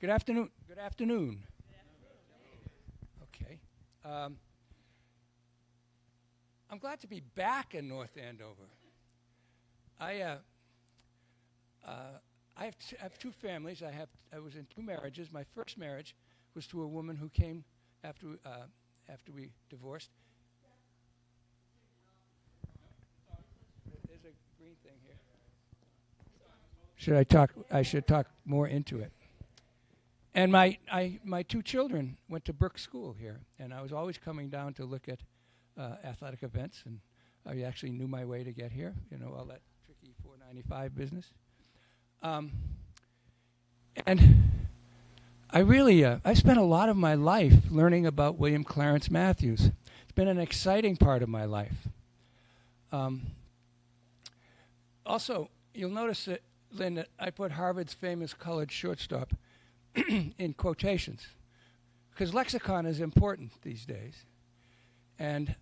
Good afternoon. Good afternoon. Okay. I'm glad to be back in North Andover. I have two families. I was in two marriages. My first marriage was to a woman who came after we divorced. There's a green thing here. I should talk more into it. And my two children went to Brook School here, and I was always coming down to look at athletic events, and I actually knew my way to get here, all that tricky 495 business. And I spent a lot of my life learning about William Clarence Matthews. It's been an exciting part of my life. Also, you'll notice that, Lynn, that I put Harvard's famous colored shortstop in quotations, because lexicon is important these days. And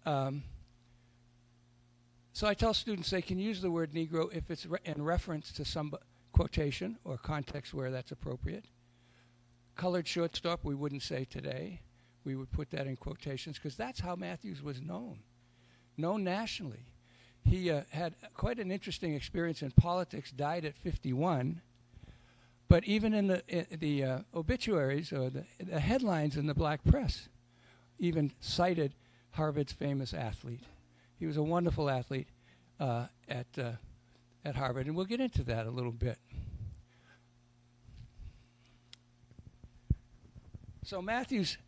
so I tell students they can use the word Negro if it's in reference to some quotation or context where that's appropriate. Colored shortstop, we wouldn't say today. We would put that in quotations because that's how Matthews was known nationally. He had quite an interesting experience in politics, died at 51. But even in the obituaries or the headlines in the black press, even cited Harvard's famous athlete. He was a wonderful athlete at Harvard, and we'll get into that a little bit. So Matthews,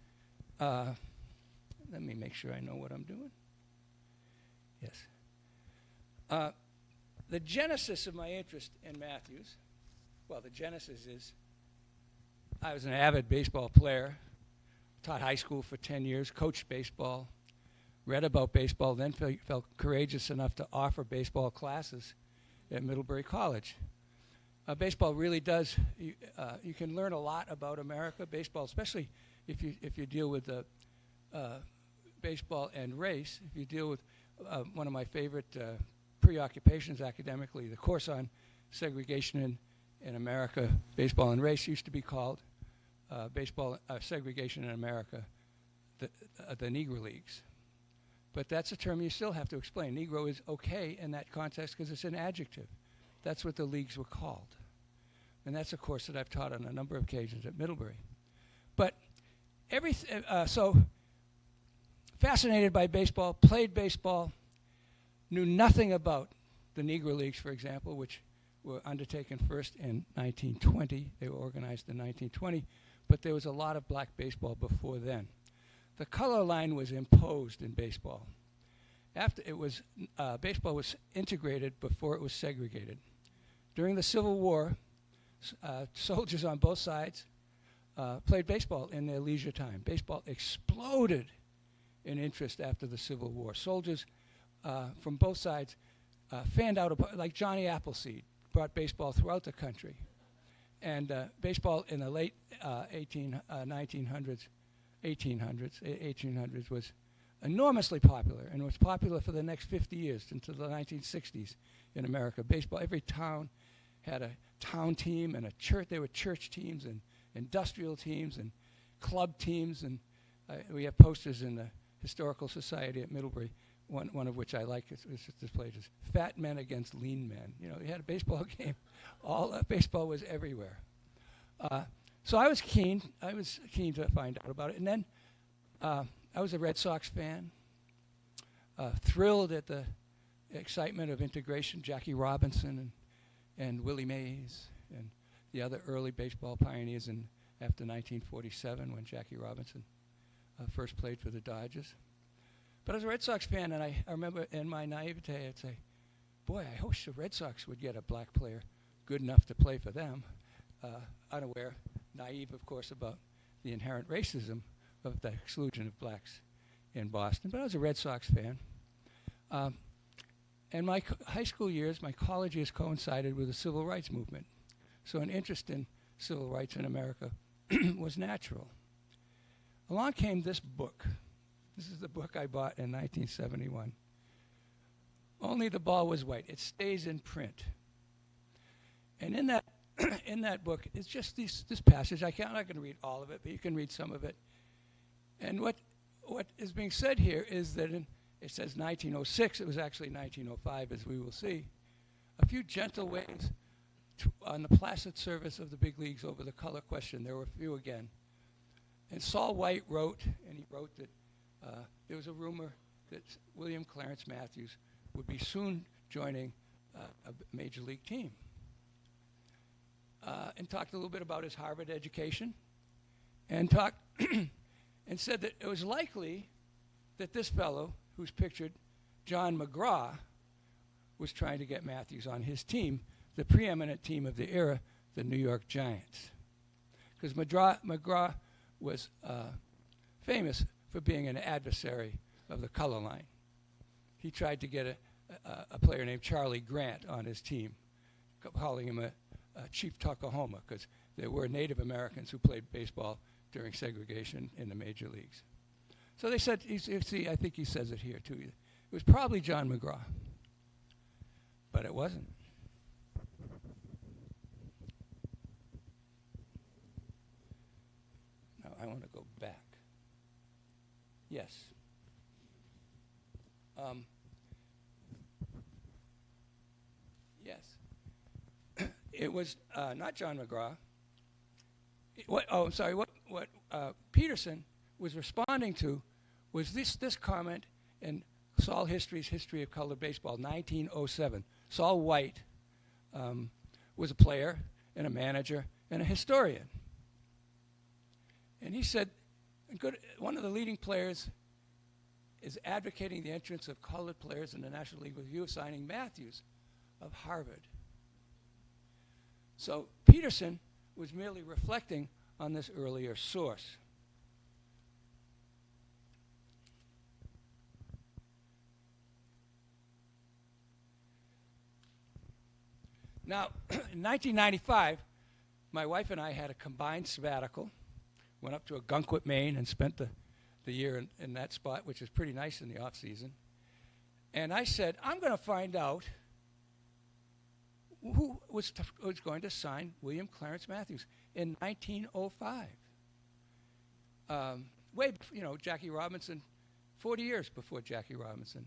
let me make sure I know what I'm doing. Yes. The genesis of my interest in Matthews, well, the genesis is I was an avid baseball player, taught high school for 10 years, coached baseball, read about baseball, then felt courageous enough to offer baseball classes at Middlebury College. Baseball really does, you can learn a lot about America, baseball, especially if you deal with baseball and race, if you deal with one of my favorite preoccupations academically, the course on segregation in America, baseball and race used to be called segregation in America, the Negro Leagues. But that's a term you still have to explain. Negro is okay in that context because it's an adjective. That's what the leagues were called. And that's a course that I've taught on a number of occasions at Middlebury. But so fascinated by baseball, played baseball, knew nothing about the Negro Leagues, for example, which were undertaken first in 1920. They were organized in 1920, but there was a lot of black baseball before then. The color line was imposed in baseball. Baseball was integrated before it was segregated. During the Civil War, soldiers on both sides played baseball in their leisure time. Baseball exploded in interest after the Civil War. Soldiers from both sides fanned out, like Johnny Appleseed, brought baseball throughout the country. And baseball in the late 1800s was enormously popular, and was popular for the next 50 years until the 1960s in America. Baseball, every town had a town team and a church. There were church teams and industrial teams and club teams, and we have posters in the Historical Society at Middlebury. One of which I like is displayed as fat men against lean men. You had a baseball game. Baseball was everywhere. So I was keen to find out about it. And then I was a Red Sox fan, thrilled at the excitement of integration. Jackie Robinson and Willie Mays and the other early baseball pioneers after 1947 when Jackie Robinson first played for the Dodgers. But I was a Red Sox fan, and I remember in my naivete, I'd say, boy, I wish the Red Sox would get a black player good enough to play for them. Unaware, naive, of course, about the inherent racism of the exclusion of blacks in Boston. But I was a Red Sox fan. And my high school years, my college years coincided with the civil rights movement. So an interest in civil rights in America was natural. Along came this book. This is the book I bought in 1971. Only the Ball Was White. It stays in print. And in that in that book is just this passage. I'm not going to read all of it, but you can read some of it. And what is being said here is that it says 1906. It was actually 1905, as we will see. A few gentle waves on the placid surface of the big leagues over the color question. There were a few again. And Saul White wrote, and he wrote that there was a rumor that William Clarence Matthews would be soon joining a major league team. And talked a little bit about his Harvard education, and talked and said that it was likely that this fellow, who's pictured, John McGraw, was trying to get Matthews on his team, the preeminent team of the era, the New York Giants. Because McGraw was famous for being an adversary of the color line. He tried to get a player named Charlie Grant on his team, calling him a Chief Tuckahoma, because there were Native Americans who played baseball during segregation in the major leagues. So they said, see, I think he says it here too. It was probably John McGraw, but it wasn't. Now I want to go back. Yes. Yes. It was not John McGraw. What Peterson was responding to was this comment in Saul History's History of Colored Baseball, 1907. Saul White was a player and a manager and a historian. And he said, one of the leading players is advocating the entrance of colored players in the National League with view of signing Matthews of Harvard. So Peterson was merely reflecting on this earlier source. Now, in 1995, my wife and I had a combined sabbatical, went up to Ogunquit, Maine, and spent the year in that spot, which is pretty nice in the off season. And I said, I'm going to find out who was going to sign William Clarence Matthews in 1905. Jackie Robinson, 40 years before Jackie Robinson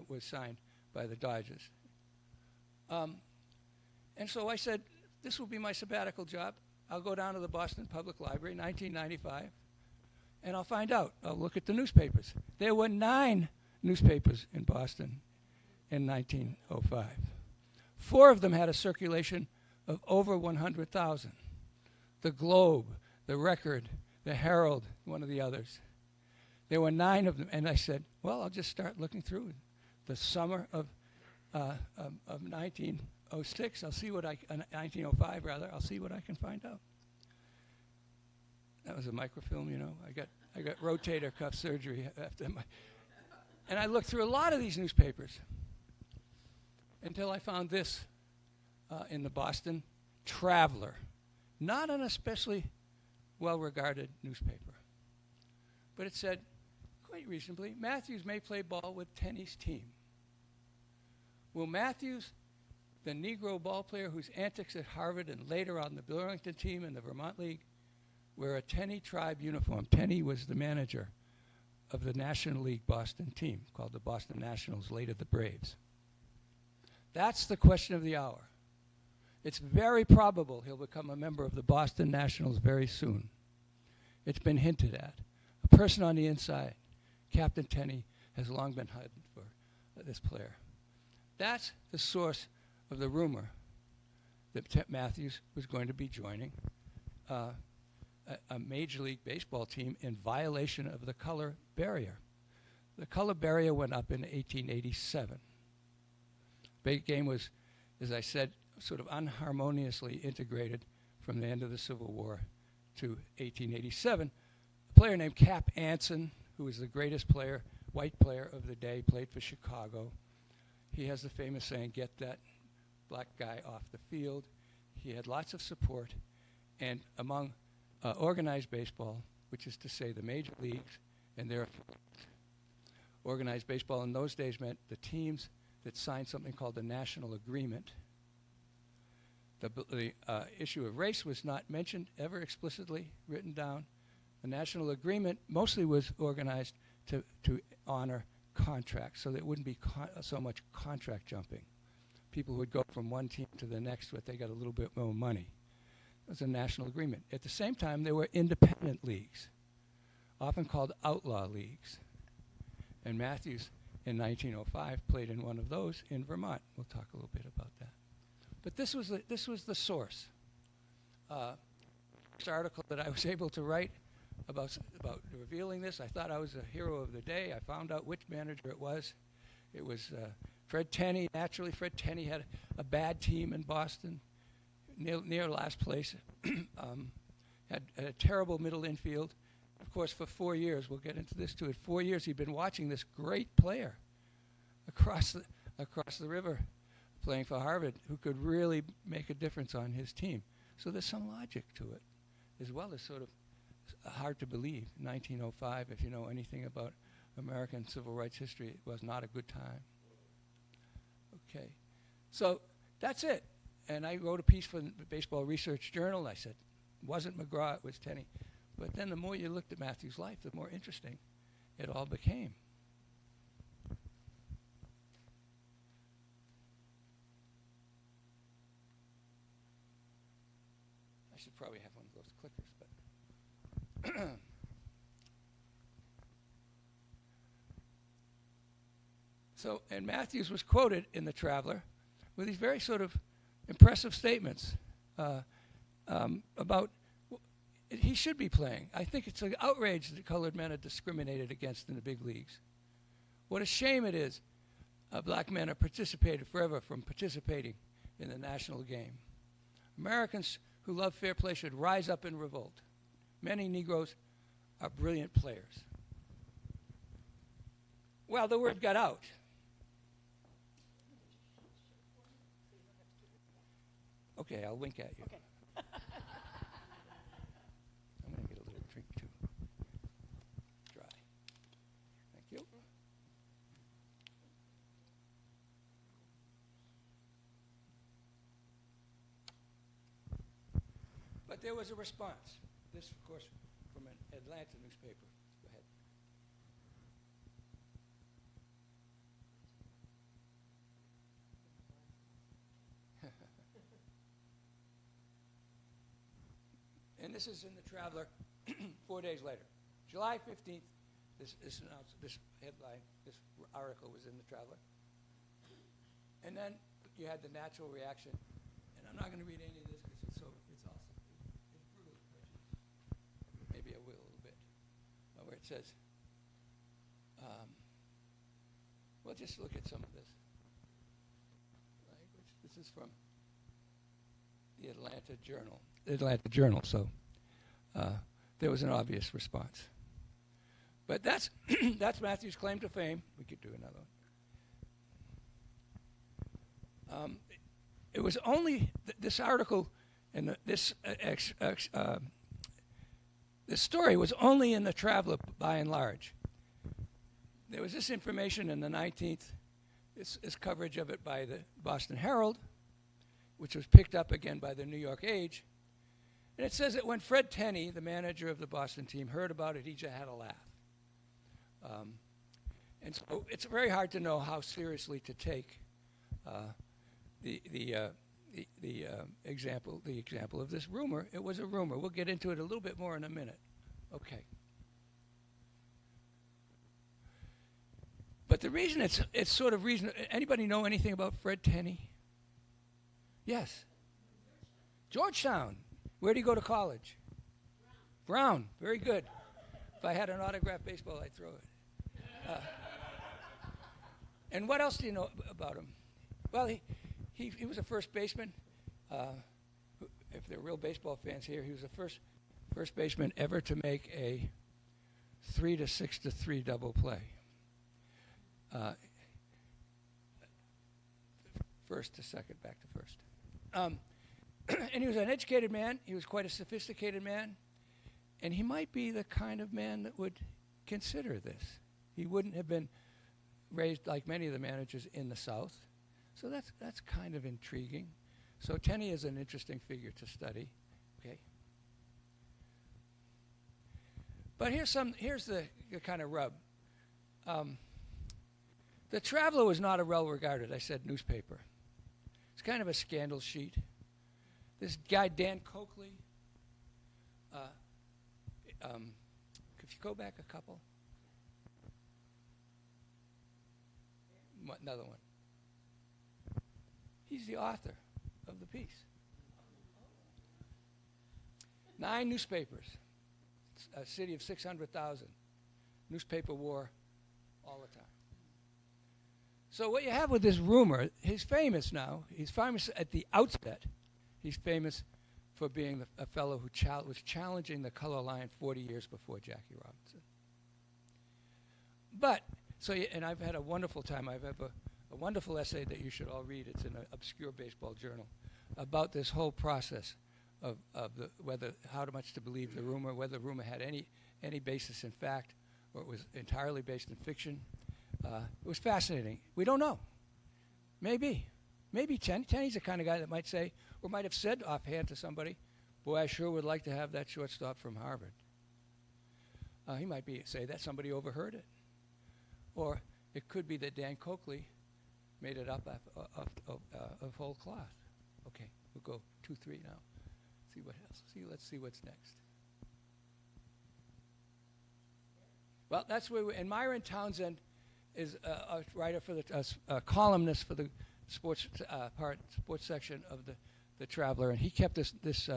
was signed by the Dodgers. And so I said, this will be my sabbatical job. I'll go down to the Boston Public Library, 1995, and I'll find out. I'll look at the newspapers. There were 9 newspapers in Boston in 1905. 4 of them had a circulation of over 100,000. The Globe, the Record, the Herald, one of the others. There were 9 of them, and I said, well, I'll just start looking through the summer of 1906. I'll see what 1905 rather. I'll see what I can find out. That was a microfilm, you know. I got rotator cuff surgery after and I looked through a lot of these newspapers until I found this in the Boston Traveler, not an especially well-regarded newspaper, but it said, quite reasonably, Matthews may play ball with Tenney's team. Will Matthews, the Negro ball player whose antics at Harvard and later on the Burlington team in the Vermont League, wear a Tenney tribe uniform? Tenney was the manager of the National League Boston team, called the Boston Nationals, later the Braves. That's the question of the hour. It's very probable he'll become a member of the Boston Nationals very soon. It's been hinted at. A person on the inside, Captain Tenney, has long been hunted for this player. That's the source of the rumor that Matthews was going to be joining a Major League Baseball team in violation of the color barrier. The color barrier went up in 1887. Big game was, as I said, sort of unharmoniously integrated from the end of the Civil War to 1887. A player named Cap Anson, who was the greatest player, white player of the day, played for Chicago. He has the famous saying, "Get that black guy off the field." He had lots of support, and among organized baseball, which is to say the major leagues and their organized baseball in those days meant the teams that signed something called the National Agreement The issue of race was not mentioned ever explicitly written down. The national agreement mostly was organized to honor contracts, so there wouldn't be so much contract jumping. People would go from one team to the next, but they got a little bit more money. It was a national agreement. At the same time, there were independent leagues, often called outlaw leagues. And Matthews, in 1905, played in one of those in Vermont. We'll talk a little bit about that. But this was the source. This article that I was able to write about revealing this, I thought I was a hero of the day. I found out which manager it was. It was Fred Tenney. Naturally, Fred Tenney had a bad team in Boston, near last place. Had a terrible middle infield. Of course, for 4 years, we'll get into this too. At 4 years, he'd been watching this great player across the river, playing for Harvard, who could really make a difference on his team. So there's some logic to it, as well as sort of hard to believe. 1905, if you know anything about American civil rights history, it was not a good time. Okay, so that's it. And I wrote a piece for the Baseball Research Journal. I said, it wasn't McGraw, it was Tenney. But then the more you looked at Matthew's life, the more interesting it all became. I should probably have one of those clickers, but so, and Matthews was quoted in The Traveler with these very sort of impressive statements about he should be playing. I think it's an outrage that colored men are discriminated against in the big leagues. What a shame it is black men are participated forever from participating in the national game. Americans who love fair play should rise up in revolt. Many Negroes are brilliant players. Well, the word got out. Okay, I'll wink at you. Okay. I'm going to get a little drink too. Dry. Thank you. But there was a response. This, of course, from an Atlanta newspaper. Go ahead. And this is in The Traveler 4 days later. July 15th, this headline, this article was in The Traveler. And then you had the natural reaction. And I'm not going to read any of this because it's brutally prejudiced. Maybe I will a little bit. Where it says, well, just look at some of this language. This is from the Atlanta Journal. So there was an obvious response. But that's that's Matthew's claim to fame. We could do another one. It was only this article and this story was only in The Traveler by and large. There was this information in the 19th, this coverage of it by the Boston Herald, which was picked up again by the New York Age. And it says that when Fred Tenney, the manager of the Boston team, heard about it, he just had a laugh. And so it's very hard to know how seriously to take the example of this rumor. It was a rumor. We'll get into it a little bit more in a minute. Okay. But the reason it's sort of reason. Anybody know anything about Fred Tenney? Yes. Georgetown. Where did he go to college? Brown. Very good. If I had an autographed baseball, I'd throw it. And what else do you know about him? Well, he was a first baseman. If they're real baseball fans here, he was the first baseman ever to make a 3 to 6 to 3 double play. First to second, back to first. And he was an educated man. He was quite a sophisticated man. And he might be the kind of man that would consider this. He wouldn't have been raised like many of the managers in the South. So that's kind of intriguing. So Tenney is an interesting figure to study. Okay. But here's the kind of rub. The Traveler was not a well-regarded, I said, newspaper. It's kind of a scandal sheet. This guy, Dan Coakley, if you go back a couple. Another one. He's the author of the piece. 9 newspapers. A city of 600,000. Newspaper war all the time. So what you have with this rumor, he's famous now. He's famous at the outset. He's famous for being a fellow who was challenging the color line 40 years before Jackie Robinson. But, and I've had a wonderful time. I've had a wonderful essay that you should all read. It's in an obscure baseball journal about this whole process of how much to believe the rumor, whether the rumor had any basis in fact, or it was entirely based in fiction. It was fascinating. We don't know. Maybe Tenney's the kind of guy that might say, or might have said offhand to somebody, boy, I sure would like to have that shortstop from Harvard. He might say that somebody overheard it. Or it could be that Dan Coakley made it up of whole cloth. Okay, we'll go 2-3 now. See what else. Let's see what's next. Well, that's where and Myron Townsend is a writer for a columnist for the sports section of the Traveler, and he kept this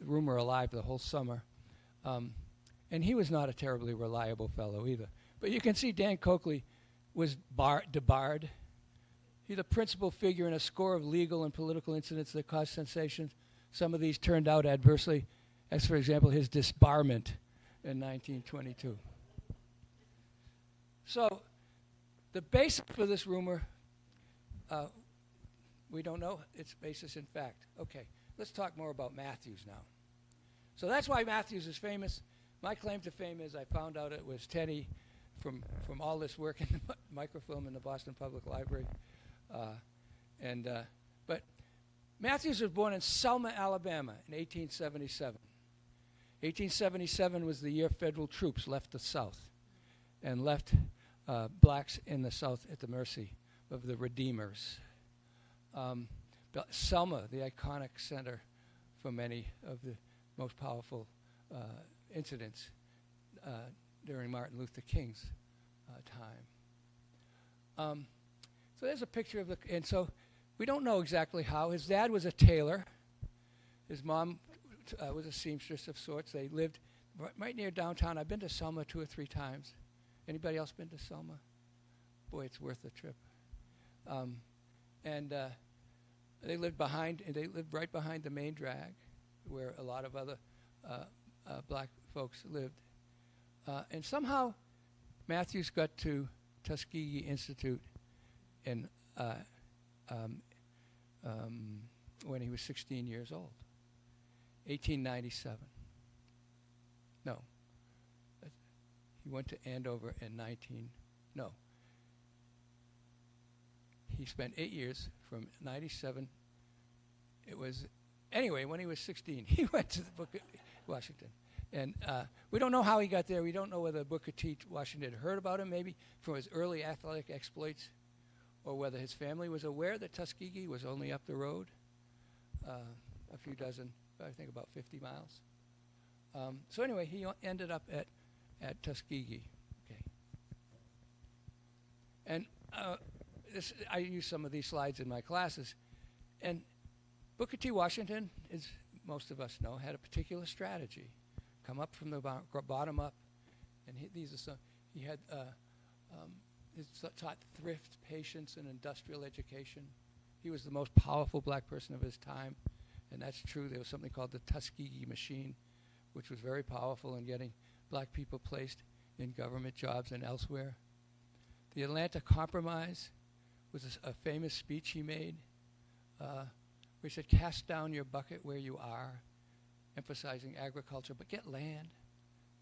rumor alive the whole summer. And he was not a terribly reliable fellow either. But you can see Dan Coakley was debarred. He's the principal figure in a score of legal and political incidents that caused sensation. Some of these turned out adversely, as for example his disbarment in 1922. So the basis for this rumor, we don't know its basis in fact. Okay, let's talk more about Matthews now. So that's why Matthews is famous. My claim to fame is I found out it was Tenney from all this work in the microfilm in the Boston Public Library. But Matthews was born in Selma, Alabama in 1877. 1877 was the year federal troops left the South and left blacks in the South at the mercy of the Redeemers. Selma, the iconic center for many of the most powerful incidents during Martin Luther King's time. So there's a picture of and so we don't know exactly how. His dad was a tailor. His mom was a seamstress of sorts. They lived right near downtown. I've been to Selma 2 or 3 times. Anybody else been to Selma? Boy, it's worth the trip. They lived right behind the main drag, where a lot of other black folks lived. And somehow, Matthews got to Tuskegee Institute when he was 16 years old, 1897. No. He went to Andover in he spent 8 years from 97. It was, anyway, when he was 16, he went to Washington. And we don't know how he got there. We don't know whether Booker T. Washington had heard about him, maybe from his early athletic exploits, or whether his family was aware that Tuskegee was only up the road, a few dozen, I think about 50 miles. So anyway, he ended up at Tuskegee. Okay. And I use some of these slides in my classes. And Booker T. Washington, as most of us know, had a particular strategy. Come up from the bottom up. And he had taught thrift, patience, and industrial education. He was the most powerful black person of his time. And that's true. There was something called the Tuskegee Machine, which was very powerful in getting black people placed in government jobs and elsewhere. The Atlanta Compromise was a famous speech he made, where he said, cast down your bucket where you are, emphasizing agriculture, but get land,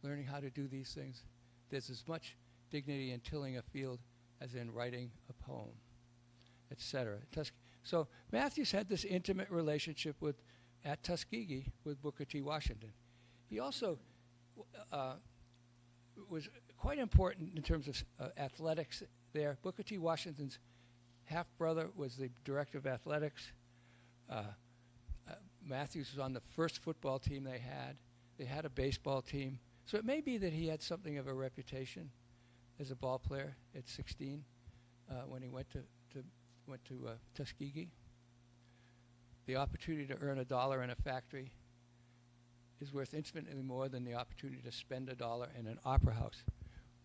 learning how to do these things. There's as much dignity in tilling a field as in writing a poem, etc. So Matthews had this intimate relationship at Tuskegee with Booker T. Washington. He also was quite important in terms of athletics there. Booker T. Washington's half-brother was the director of athletics. Matthews was on the first football team they had. They had a baseball team. So it may be that he had something of a reputation as a ball player at 16 when he went to Tuskegee. The opportunity to earn $1 in a factory is worth infinitely more than the opportunity to spend $1 in an opera house.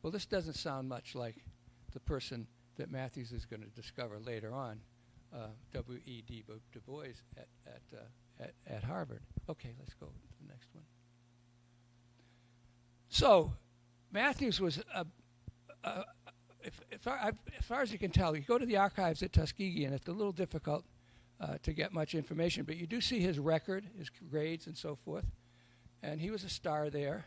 Well, this doesn't sound much like the person that Matthews is going to discover later on, W.E.D. Du Bois at Harvard. Okay, let's go to the next one. So Matthews was, as far as you can tell, you go to the archives at Tuskegee, and it's a little difficult to get much information, but you do see his record, his grades, and so forth. And he was a star there.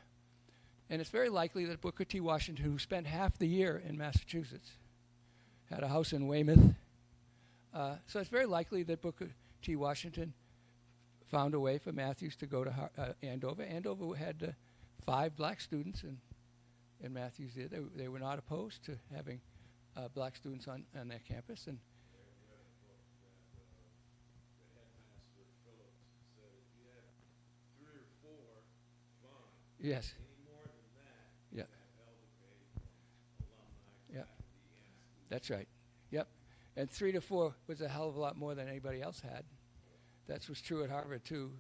And it's very likely that Booker T. Washington, who spent half the year in Massachusetts, had a house in Weymouth. So it's very likely that Booker T. Washington found a way for Matthews to go to Andover. Andover had 5 black students, and Matthews did. They were not opposed to having black students on their campus. And yes. Yeah. Yeah. That's right. Yep. And 3 to 4 was a hell of a lot more than anybody else had. That was true at Harvard too.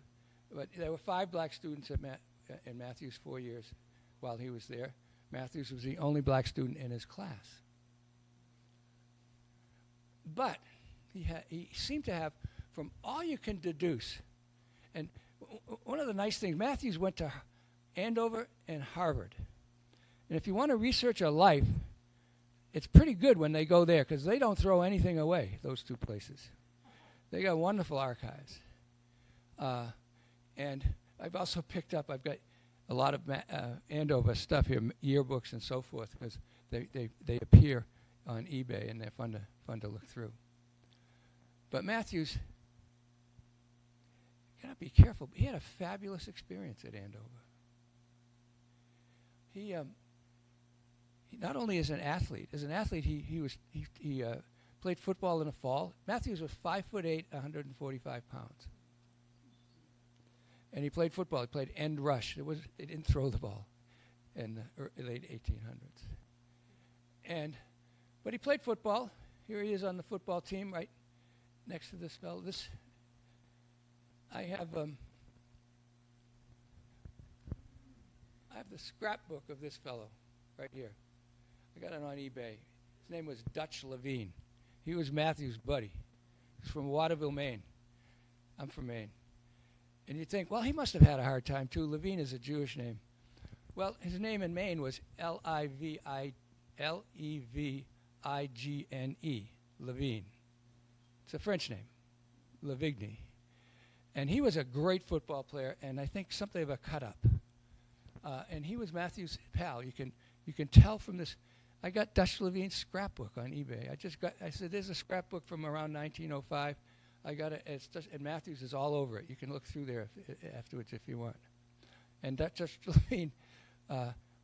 But there were 5 black students in Matthews' 4 years while he was there. Matthews was the only black student in his class. But he seemed to have, from all you can deduce, and one of the nice things, Matthews went to Andover and Harvard. And if you want to research a life, it's pretty good when they go there because they don't throw anything away, those 2 places. They got wonderful archives. And I've also picked up, I've got a lot of Andover stuff here, yearbooks and so forth, because they appear on eBay and they're fun to look through. But Matthews, you gotta be careful. He had a fabulous experience at Andover. He not only as an athlete, he played football in the fall. Matthews was 5'8", 145 pounds. And he played football. He played end rush. They didn't throw the ball in the late 1800s. But he played football. Here he is on the football team right next to this fellow. I have the scrapbook of this fellow right here. I got it on eBay. His name was Dutch Levine. He was Matthews' buddy. He's from Waterville, Maine. I'm from Maine. And you'd think, well, he must have had a hard time too. Levine is a Jewish name. Well, his name in Maine was Levigne, Levine. It's a French name, Levigny. And he was a great football player, and I think something of a cut-up. And he was Matthews' pal. You can tell from this. I got Dutch Levine's scrapbook on eBay. I said, there's a scrapbook from around 1905. I got it, and Matthews is all over it. You can look through there afterwards if you want. And Dutch Levine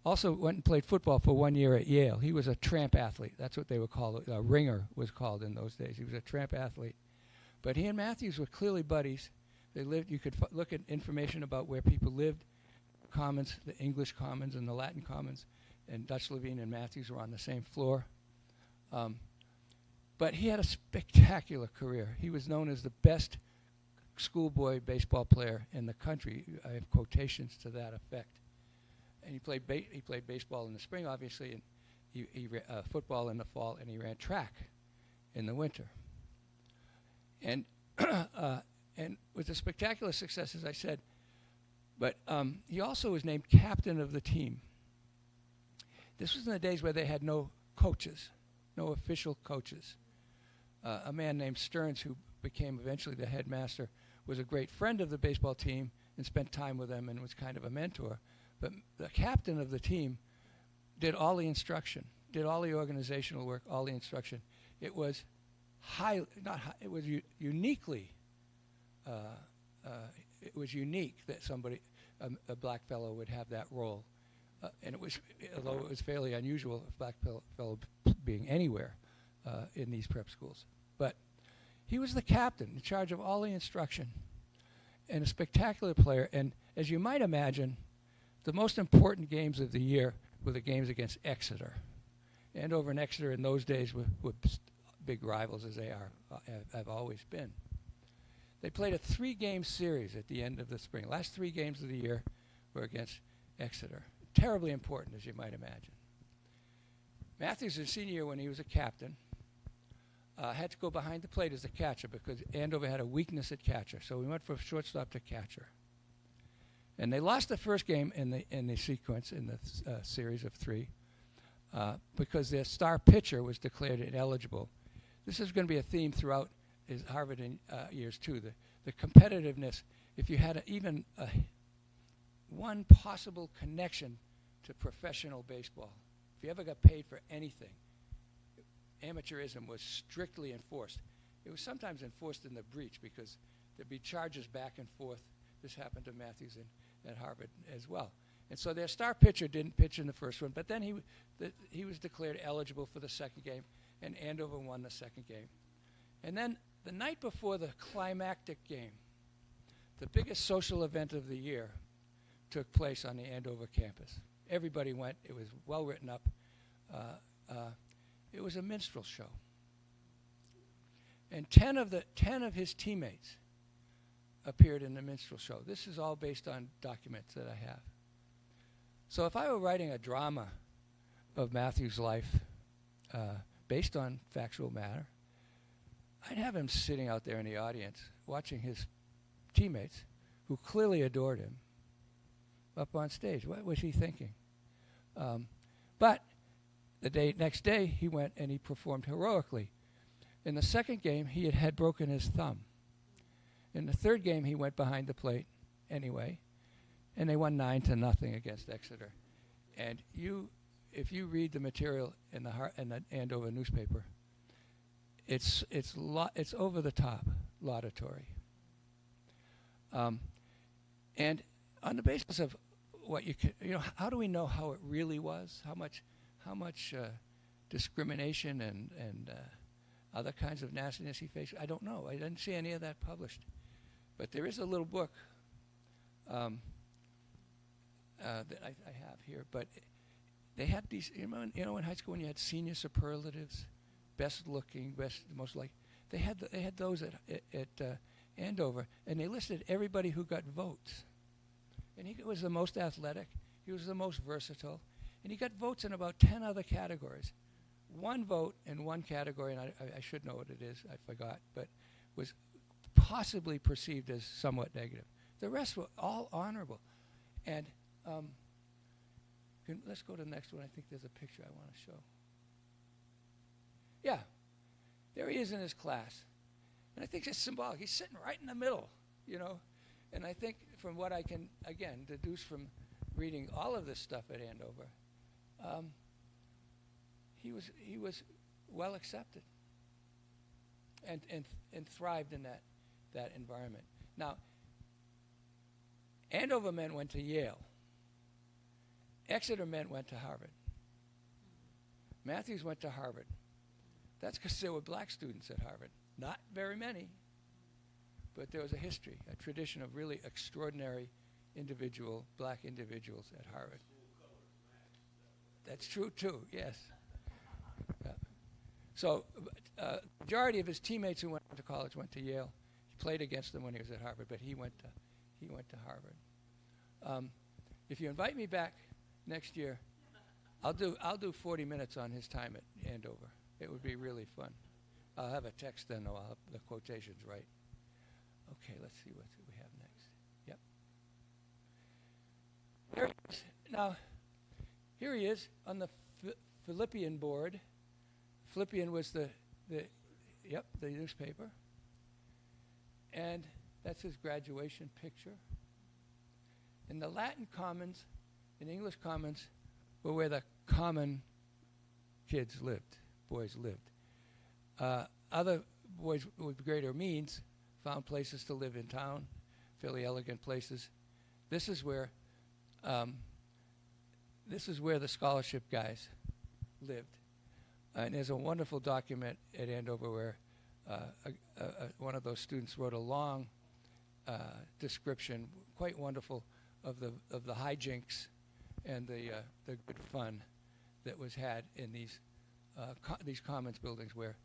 also went and played football for 1 year at Yale. He was a tramp athlete. That's what they would call it. A ringer was called in those days. He was a tramp athlete. But he and Matthews were clearly buddies. They lived. You could look at information about where people lived, commons, the English commons and the Latin commons, and Dutch Levine and Matthews were on the same floor. But he had a spectacular career. He was known as the best schoolboy baseball player in the country. I have quotations to that effect. And he played baseball in the spring, obviously, and he football in the fall, and he ran track in the winter. And with a spectacular success, as I said, but he also was named captain of the team. This was in the days where they had no coaches, no official coaches. A man named Stearns, who became eventually the headmaster, was a great friend of the baseball team and spent time with them and was kind of a mentor. But the captain of the team did all the instruction, did all the organizational work, all the instruction. It was it was uniquely, it was unique that a black fellow would have that role. And it was, although it was fairly unusual, a black fellow being anywhere in these prep schools. But he was the captain, in charge of all the instruction, and a spectacular player. And as you might imagine, the most important games of the year were the games against Exeter. Andover and Exeter in those days were big rivals, as they have always been. They played a 3-game series at the end of the spring. Last 3 games of the year were against Exeter. Terribly important, as you might imagine. Matthews, his senior year when he was a captain, had to go behind the plate as a catcher because Andover had a weakness at catcher. So we went from shortstop to catcher. And they lost the first game in the sequence, in the series of 3, because their star pitcher was declared ineligible. This is going to be a theme throughout his Harvard years, too. The competitiveness, if you had even one possible connection to professional baseball, if you ever got paid for anything, amateurism was strictly enforced. It was sometimes enforced in the breach because there'd be charges back and forth. This happened to Matthews at Harvard as well. And so their star pitcher didn't pitch in the first one, but then he was declared eligible for the second game, and Andover won the second game. And then the night before the climactic game, the biggest social event of the year took place on the Andover campus. Everybody went. It was well written up. It was a minstrel show. And 10 of his teammates appeared in the minstrel show. This is all based on documents that I have. So if I were writing a drama of Matthew's life based on factual matter, I'd have him sitting out there in the audience watching his teammates, who clearly adored him, up on stage. What was he thinking? But the next day, he went and he performed heroically. In the second game, he had broken his thumb. In the third game, he went behind the plate anyway, and they won 9-0 against Exeter. And if you read the material in the Andover newspaper, it's over the top, laudatory. And on the basis of what how do we know how it really was? How much discrimination and other kinds of nastiness he faced? I don't know. I didn't see any of that published. But there is a little book that I have here. But they had these, in high school when you had senior superlatives, best looking, most like, they had those at Andover, and they listed everybody who got votes. And he was the most athletic. He was the most versatile. And he got votes in about 10 other categories. One vote in one category, and I should know what it is, I forgot, but was possibly perceived as somewhat negative. The rest were all honorable. And let's go to the next one. I think there's a picture I want to show. Yeah, there he is in his class. And I think it's symbolic. He's sitting right in the middle, And I think from what I can, again, deduce from reading all of this stuff at Andover, he was well accepted and thrived in that environment. Now, Andover men went to Yale. Exeter men went to Harvard. Matthews went to Harvard. That's because there were black students at Harvard. Not very many, but there was a history, a tradition of really extraordinary black individuals at Harvard. That's true too, yes. So, majority of his teammates who went to college went to Yale. He played against them when he was at Harvard, but he went to Harvard. If you invite me back next year, I'll do 40 minutes on his time at Andover. It would be really fun. I'll have a text then, though. I'll have the quotations right. Okay, let's see what we have next. Yep. There he is. Now, here he is on the Philippian board. Philippian was the newspaper. And that's his graduation picture. And the Latin commons and English commons were where the common kids lived, boys lived. Other boys with greater means found places to live in town, fairly elegant places. This is where the scholarship guys lived. And there's a wonderful document at Andover where one of those students wrote a long description, quite wonderful, of the hijinks and the good fun that was had in these commons buildings where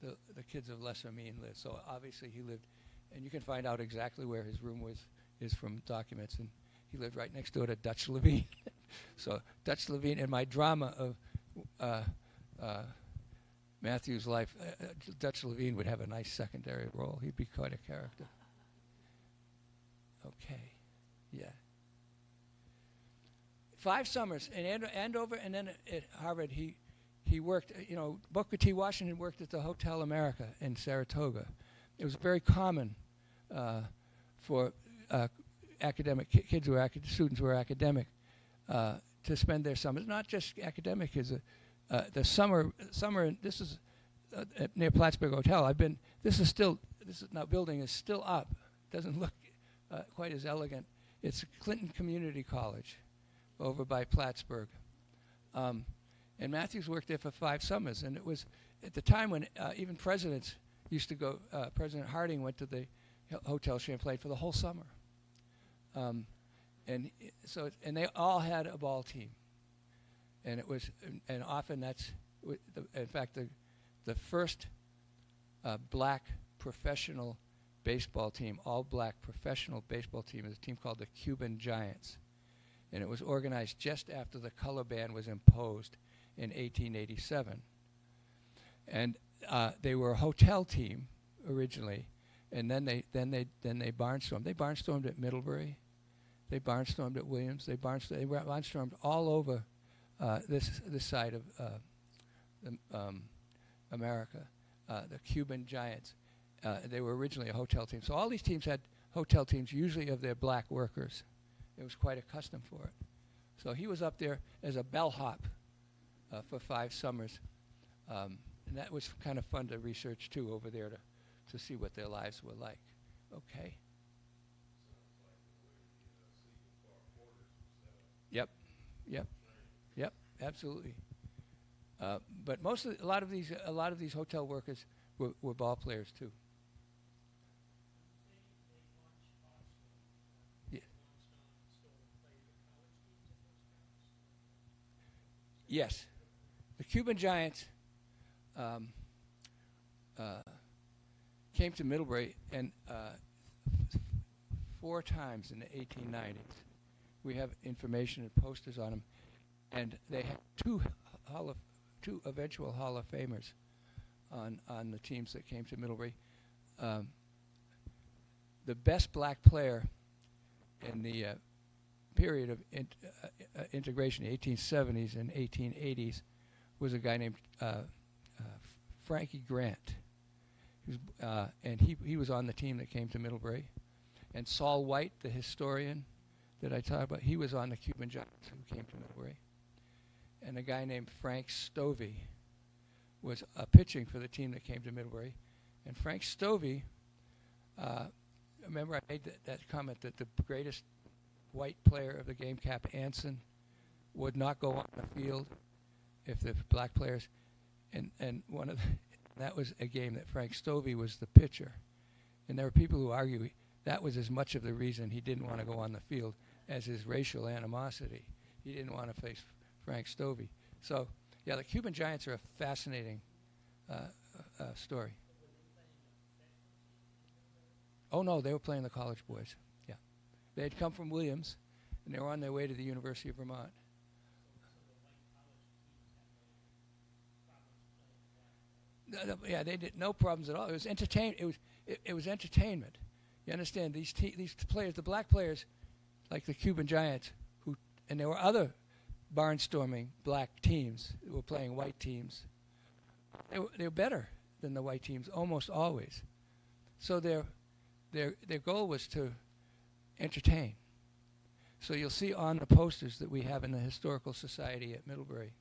the kids of lesser mean lived. So obviously he lived, and you can find out exactly where his room is from documents, and he lived right next door to Dutch Levine. So Dutch Levine, in my drama of Matthew's life, Dutch Levine would have a nice secondary role. He'd be quite a character. Okay, yeah. 5 summers in Andover, and then at Harvard, he worked. Booker T. Washington worked at the Hotel America in Saratoga. It was very common for academic kids students who were academic to spend their summers. Not just academic kids. The summer. This is near Plattsburgh Hotel. This building is still up. Doesn't look quite as elegant. It's Clinton Community College over by Plattsburgh. And Matthews worked there for 5 summers. And it was at the time when even presidents used to go. President Harding went to the Hotel Champlain for the whole summer. And they all had a ball team. And it was, and often that's, in fact, the first black professional baseball team, all black professional baseball team, is a team called the Cuban Giants. And it was organized just after the color ban was imposed in 1887. And they were a hotel team originally, and then they barnstormed. They barnstormed at Middlebury, they barnstormed at Williams, they barnstormed all over this side of America. The Cuban Giants. They were originally a hotel team. So all these teams had hotel teams, usually of their black workers. It was quite a custom for it. So he was up there as a bellhop for 5 summers. And that was kind of fun to research, too, over there to see what their lives were like. Okay. Yep. Absolutely. But a lot of these hotel workers were ball players too. Yeah. Yes, the Cuban Giants came to Middlebury and 4 times in the 1890s. We have information and posters on them, and they had 2 eventual Hall of Famers on the teams that came to Middlebury. The best black player in the period of integration, the 1870s and 1880s, was a guy named Frankie Grant. And he was on the team that came to Middlebury. And Saul White, the historian that I talked about, he was on the Cuban Giants who came to Middlebury. And a guy named Frank Stovey was pitching for the team that came to Middlebury. And Frank Stovey, remember I made that comment that the greatest white player of the game, Cap Anson, would not go on the field if the black players, and that was a game that Frank Stovey was the pitcher. And there were people who argue that was as much of the reason he didn't want to go on the field as his racial animosity. He didn't want to face Frank Stovey. So, yeah, the Cuban Giants are a fascinating story. Oh, no, they were playing the college boys. Yeah. They had come from Williams, and they were on their way to the University of Vermont. Yeah, they did no problems at all. It was it was entertainment. You understand? These players, the black players, like the Cuban Giants, and there were other barnstorming black teams that were playing white teams. They were better than the white teams almost always. So their goal was to entertain. So you'll see on the posters that we have in the Historical Society at Middlebury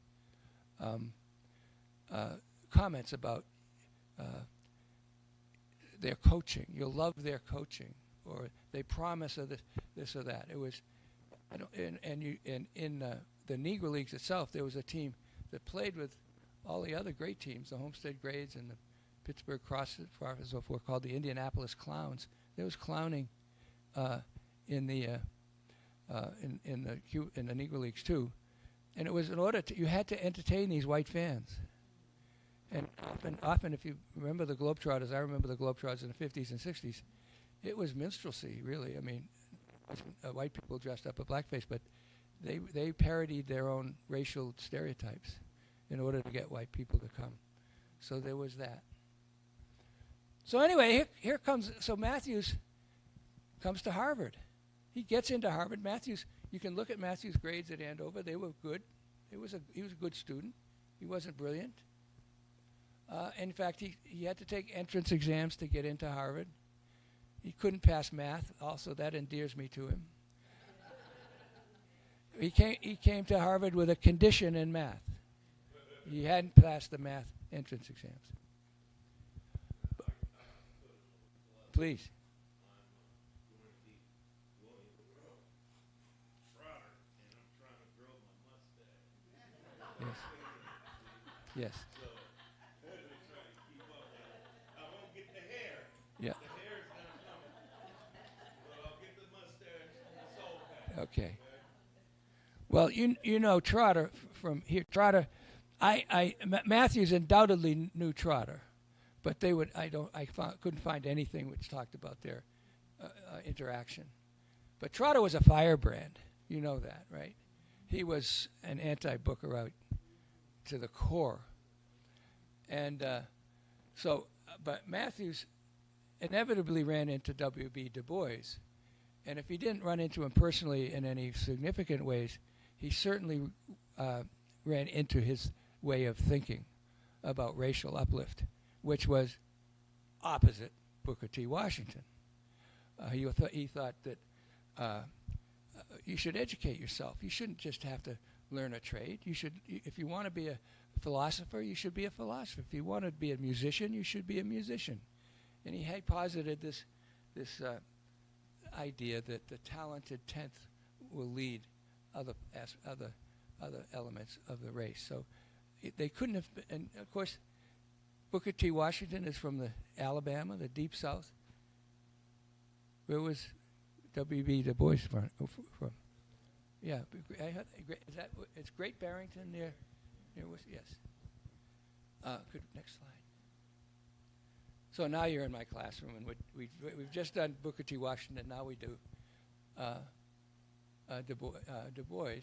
comments about their coaching. You'll love their coaching, or they promise of this or that. It was, in the Negro Leagues itself, there was a team that played with all the other great teams, the Homestead Grades and the Pittsburgh Crosses and so forth, called the Indianapolis Clowns. There was clowning in the Negro Leagues too, and it was in order to, you had to entertain these white fans. And often, if you remember the Globetrotters, I remember the Globetrotters in the 50s and 60s, it was minstrelsy, really. I mean, white people dressed up a blackface, but they parodied their own racial stereotypes in order to get white people to come. So there was that. So anyway, here comes, so Matthews comes to Harvard. He gets into Harvard. Matthews, you can look at Matthews' grades at Andover. They were good. He was a good student. He wasn't brilliant. In fact, he had to take entrance exams to get into Harvard. He couldn't pass math. Also, that endears me to him. He came to Harvard with a condition in math. He hadn't passed the math entrance exams. Please. Yes. I won't get the hair. Yeah. The hair's not coming. But I'll get the mustache and the soul patch. Okay. Well, you know Trotter from here. Trotter, Matthews undoubtedly knew Trotter, but couldn't find anything which talked about their interaction. But Trotter was a firebrand. You know that, right? He was an anti-Booker out to the core. And but Matthews inevitably ran into W.B. Du Bois. And if he didn't run into him personally in any significant ways, he certainly ran into his way of thinking about racial uplift, which was opposite Booker T. Washington. He thought that you should educate yourself. You shouldn't just have to learn a trade. You should, if you want to be a philosopher, you should be a philosopher. If you want to be a musician, you should be a musician. And he had posited this idea that the talented 10th will lead other elements of the race. So they couldn't have been, and of course, Booker T. Washington is from the Alabama, the Deep South. Where was W.B. Du Bois from? Yeah, is that it's Great Barrington near was yes. Next slide. So now you're in my classroom, and we've just done Booker T. Washington. Now we do Du Bois,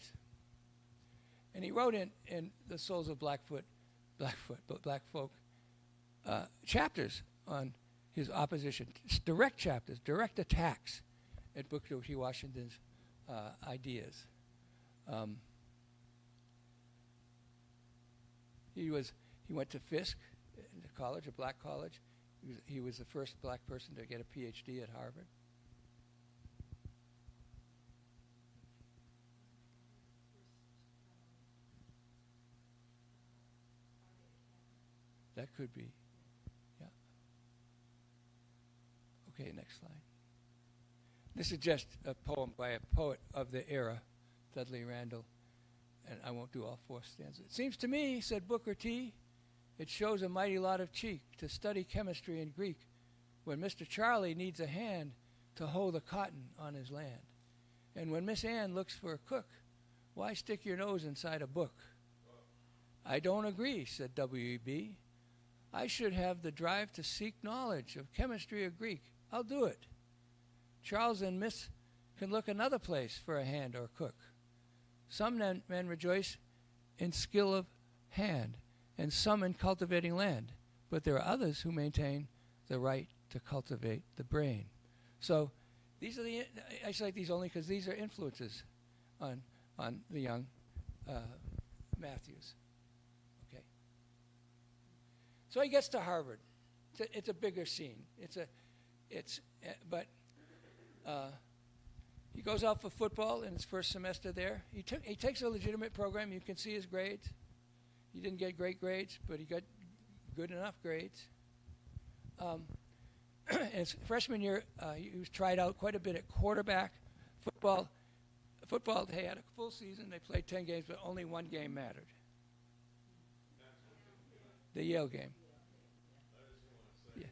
and he wrote in the Souls of Black Folk chapters on his opposition, direct chapters, direct attacks at Booker T. Washington's ideas. He went to Fisk, college, a black college. He was the first black person to get a PhD at Harvard. That could be, yeah. Okay, next slide. This is just a poem by a poet of the era, Dudley Randall, and I won't do all 4 stanzas. It seems to me, said Booker T., it shows a mighty lot of cheek to study chemistry and Greek when Mr. Charlie needs a hand to hoe the cotton on his land. And when Miss Ann looks for a cook, why stick your nose inside a book? I don't agree, said W.E.B. I should have the drive to seek knowledge of chemistry or Greek. I'll do it. Charles and Miss can look another place for a hand or cook. Some men rejoice in skill of hand, and some in cultivating land, but there are others who maintain the right to cultivate the brain. So these are I select these only because these are influences on the young Matthews. Okay. So he gets to Harvard. It's a bigger scene. He goes out for football in his first semester there. He takes a legitimate program. You can see his grades. He didn't get great grades, but he got good enough grades. his freshman year, he was tried out quite a bit at quarterback. Football, they had a full season. They played 10 games, but only one game mattered. The Yale game. Yeah.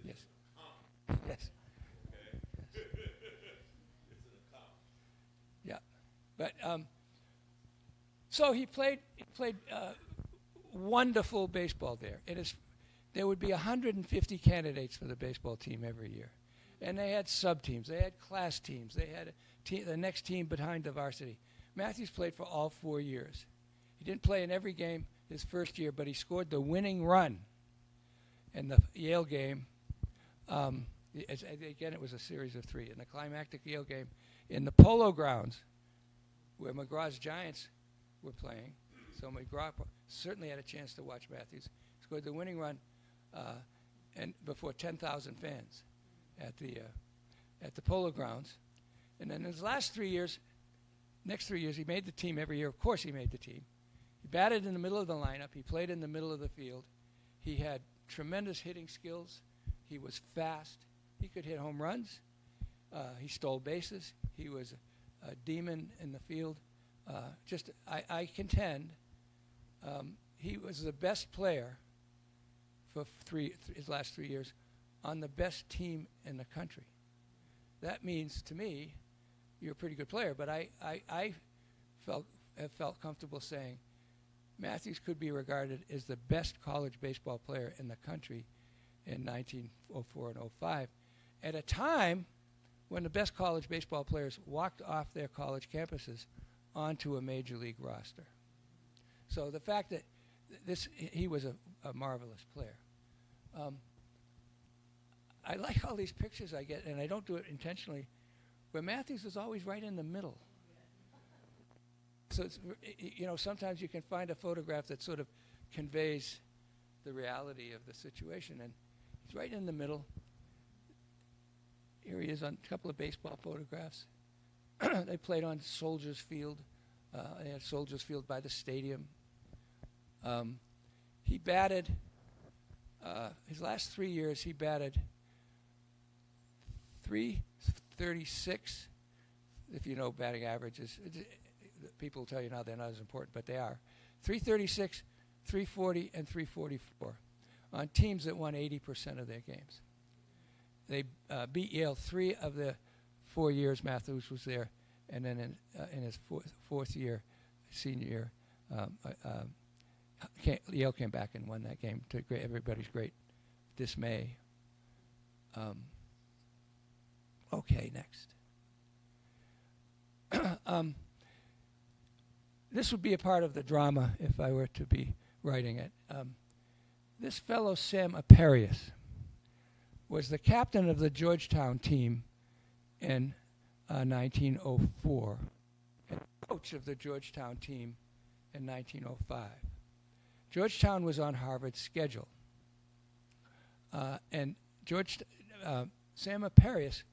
Yes. Yes. Yeah. But so he played wonderful baseball there. There would be 150 candidates for the baseball team every year. And they had sub-teams. They had class teams. They had the next team behind the varsity. Matthews played for all 4 years. He didn't play in every game his first year, but he scored the winning run in the Yale game. Again, it was a series of 3. In the climactic Yale game, in the Polo Grounds, where McGraw's Giants were playing. So McGraw certainly had a chance to watch Matthews. Scored the winning run and before 10,000 fans at the Polo Grounds. And then his next 3 years, he made the team every year. Of course he made the team. He batted in the middle of the lineup. He played in the middle of the field. He had tremendous hitting skills. He was fast. He could hit home runs. He stole bases. He was a demon in the field. I contend he was the best player for his last 3 years on the best team in the country. That means to me, you're a pretty good player, but I have felt comfortable saying Matthews could be regarded as the best college baseball player in the country in 1904 and 05, at a time when the best college baseball players walked off their college campuses onto a major league roster. So the fact that he was a marvelous player. I like all these pictures I get, and I don't do it intentionally, where Matthews is always right in the middle. So it's, sometimes you can find a photograph that sort of conveys the reality of the situation, and he's right in the middle. Here he is on a couple of baseball photographs. They played on Soldiers Field. They had Soldiers Field by the stadium. He batted, his last 3 years, he batted .336. If you know batting averages, people tell you now they're not as important, but they are. .336, .340, and .344 on teams that won 80% of their games. They beat Yale 3 of the 4 years Matthews was there, and then in his fourth year, senior year, Yale came back and won that game to everybody's great dismay. Okay, next. This would be a part of the drama if I were to be writing it. This fellow, Sam Aparius, was the captain of the Georgetown team in 1904 and coach of the Georgetown team in 1905. Georgetown was on Harvard's schedule. And Sam Aparius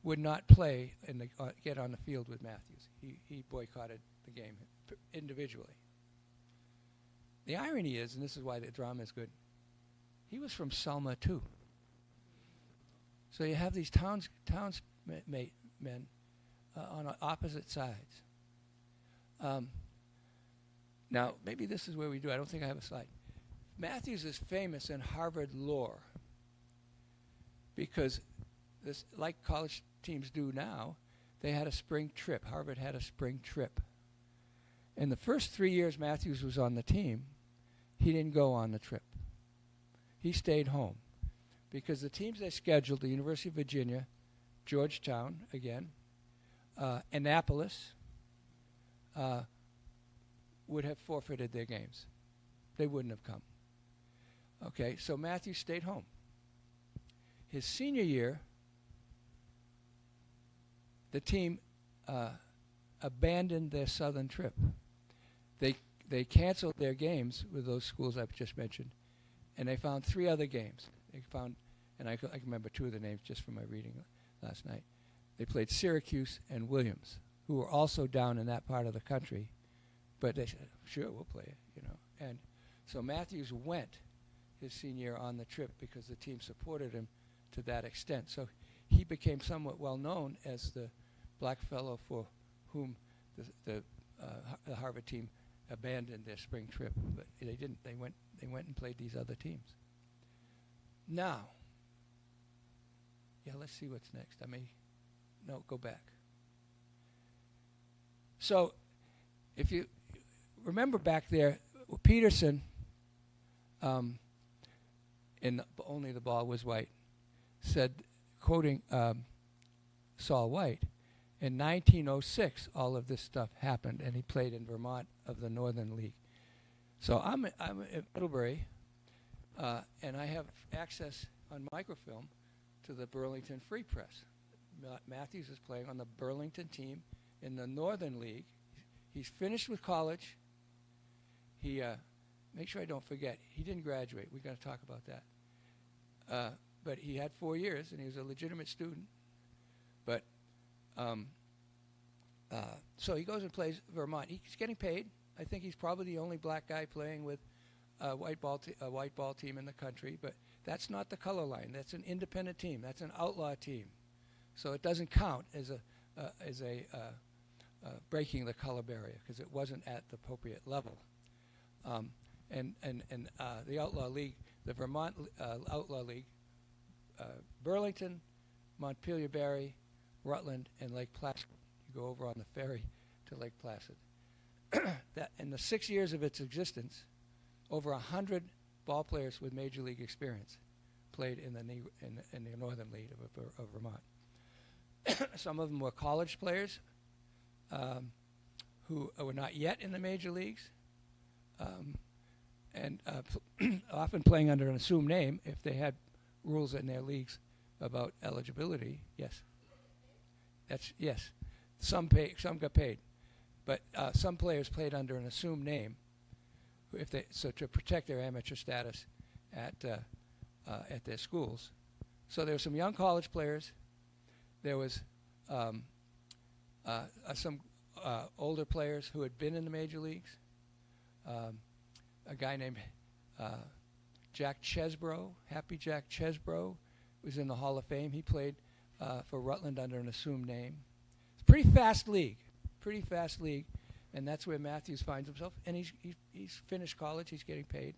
would not play get on the field with Matthews. He boycotted the game individually. The irony is, and this is why the drama is good, he was from Selma too. So you have these townsmen on opposite sides. Now, maybe this is where we do. I don't think I have a slide. Matthews is famous in Harvard lore because this, like college teams do now, they had a spring trip. Harvard had a spring trip. In the first 3 years Matthews was on the team, he didn't go on the trip. He stayed home because the teams they scheduled, the University of Virginia, Georgetown again, Annapolis, would have forfeited their games. They wouldn't have come. Okay, so Matthews stayed home. His senior year, the team abandoned their southern trip. They canceled their games with those schools I've just mentioned, and they found 3 other games. They found, and I can remember 2 of the names just from my reading last night. They played Syracuse and Williams, who were also down in that part of the country, but they said, sure, we'll play it, And so Matthews went his senior year on the trip because the team supported him to that extent. So he became somewhat well known as the black fellow for whom the Harvard team abandoned their spring trip, but they didn't. They went and played these other teams. Now, let's see what's next. Go back. So, if you remember back there, Peterson, in Only the Ball Was White, said, quoting Saul White, in 1906, all of this stuff happened, and he played in Vermont of the Northern League. So I'm at Middlebury, and I have access on microfilm to the Burlington Free Press. Matthews is playing on the Burlington team in the Northern League. He's finished with college. He, make sure I don't forget, he didn't graduate. We've got to talk about that. But he had 4 years, and he was a legitimate student. But so he goes and plays Vermont. He's getting paid. I think he's probably the only black guy playing with a white ball team in the country. But that's not the color line. That's an independent team. That's an outlaw team. So it doesn't count as a breaking the color barrier because it wasn't at the appropriate level. And the Outlaw League, the Vermont Outlaw League, Burlington, Montpelier Barre, Rutland, and Lake Placid. You go over on the ferry to Lake Placid. That in the 6 years of its existence, over 100 ball players with major league experience played in the Northern League of Vermont. Some of them were college players who were not yet in the major leagues, and often playing under an assumed name if they had rules in their leagues about eligibility. Yes. Yes. Some got paid, but some players played under an assumed name, to protect their amateur status at their schools. So there were some young college players. There was some older players who had been in the major leagues. A guy named Jack Chesbrough, Happy Jack Chesbrough, was in the Hall of Fame. He played for Rutland under an assumed name. It's a pretty fast league, and that's where Matthews finds himself. And he's finished college. He's getting paid.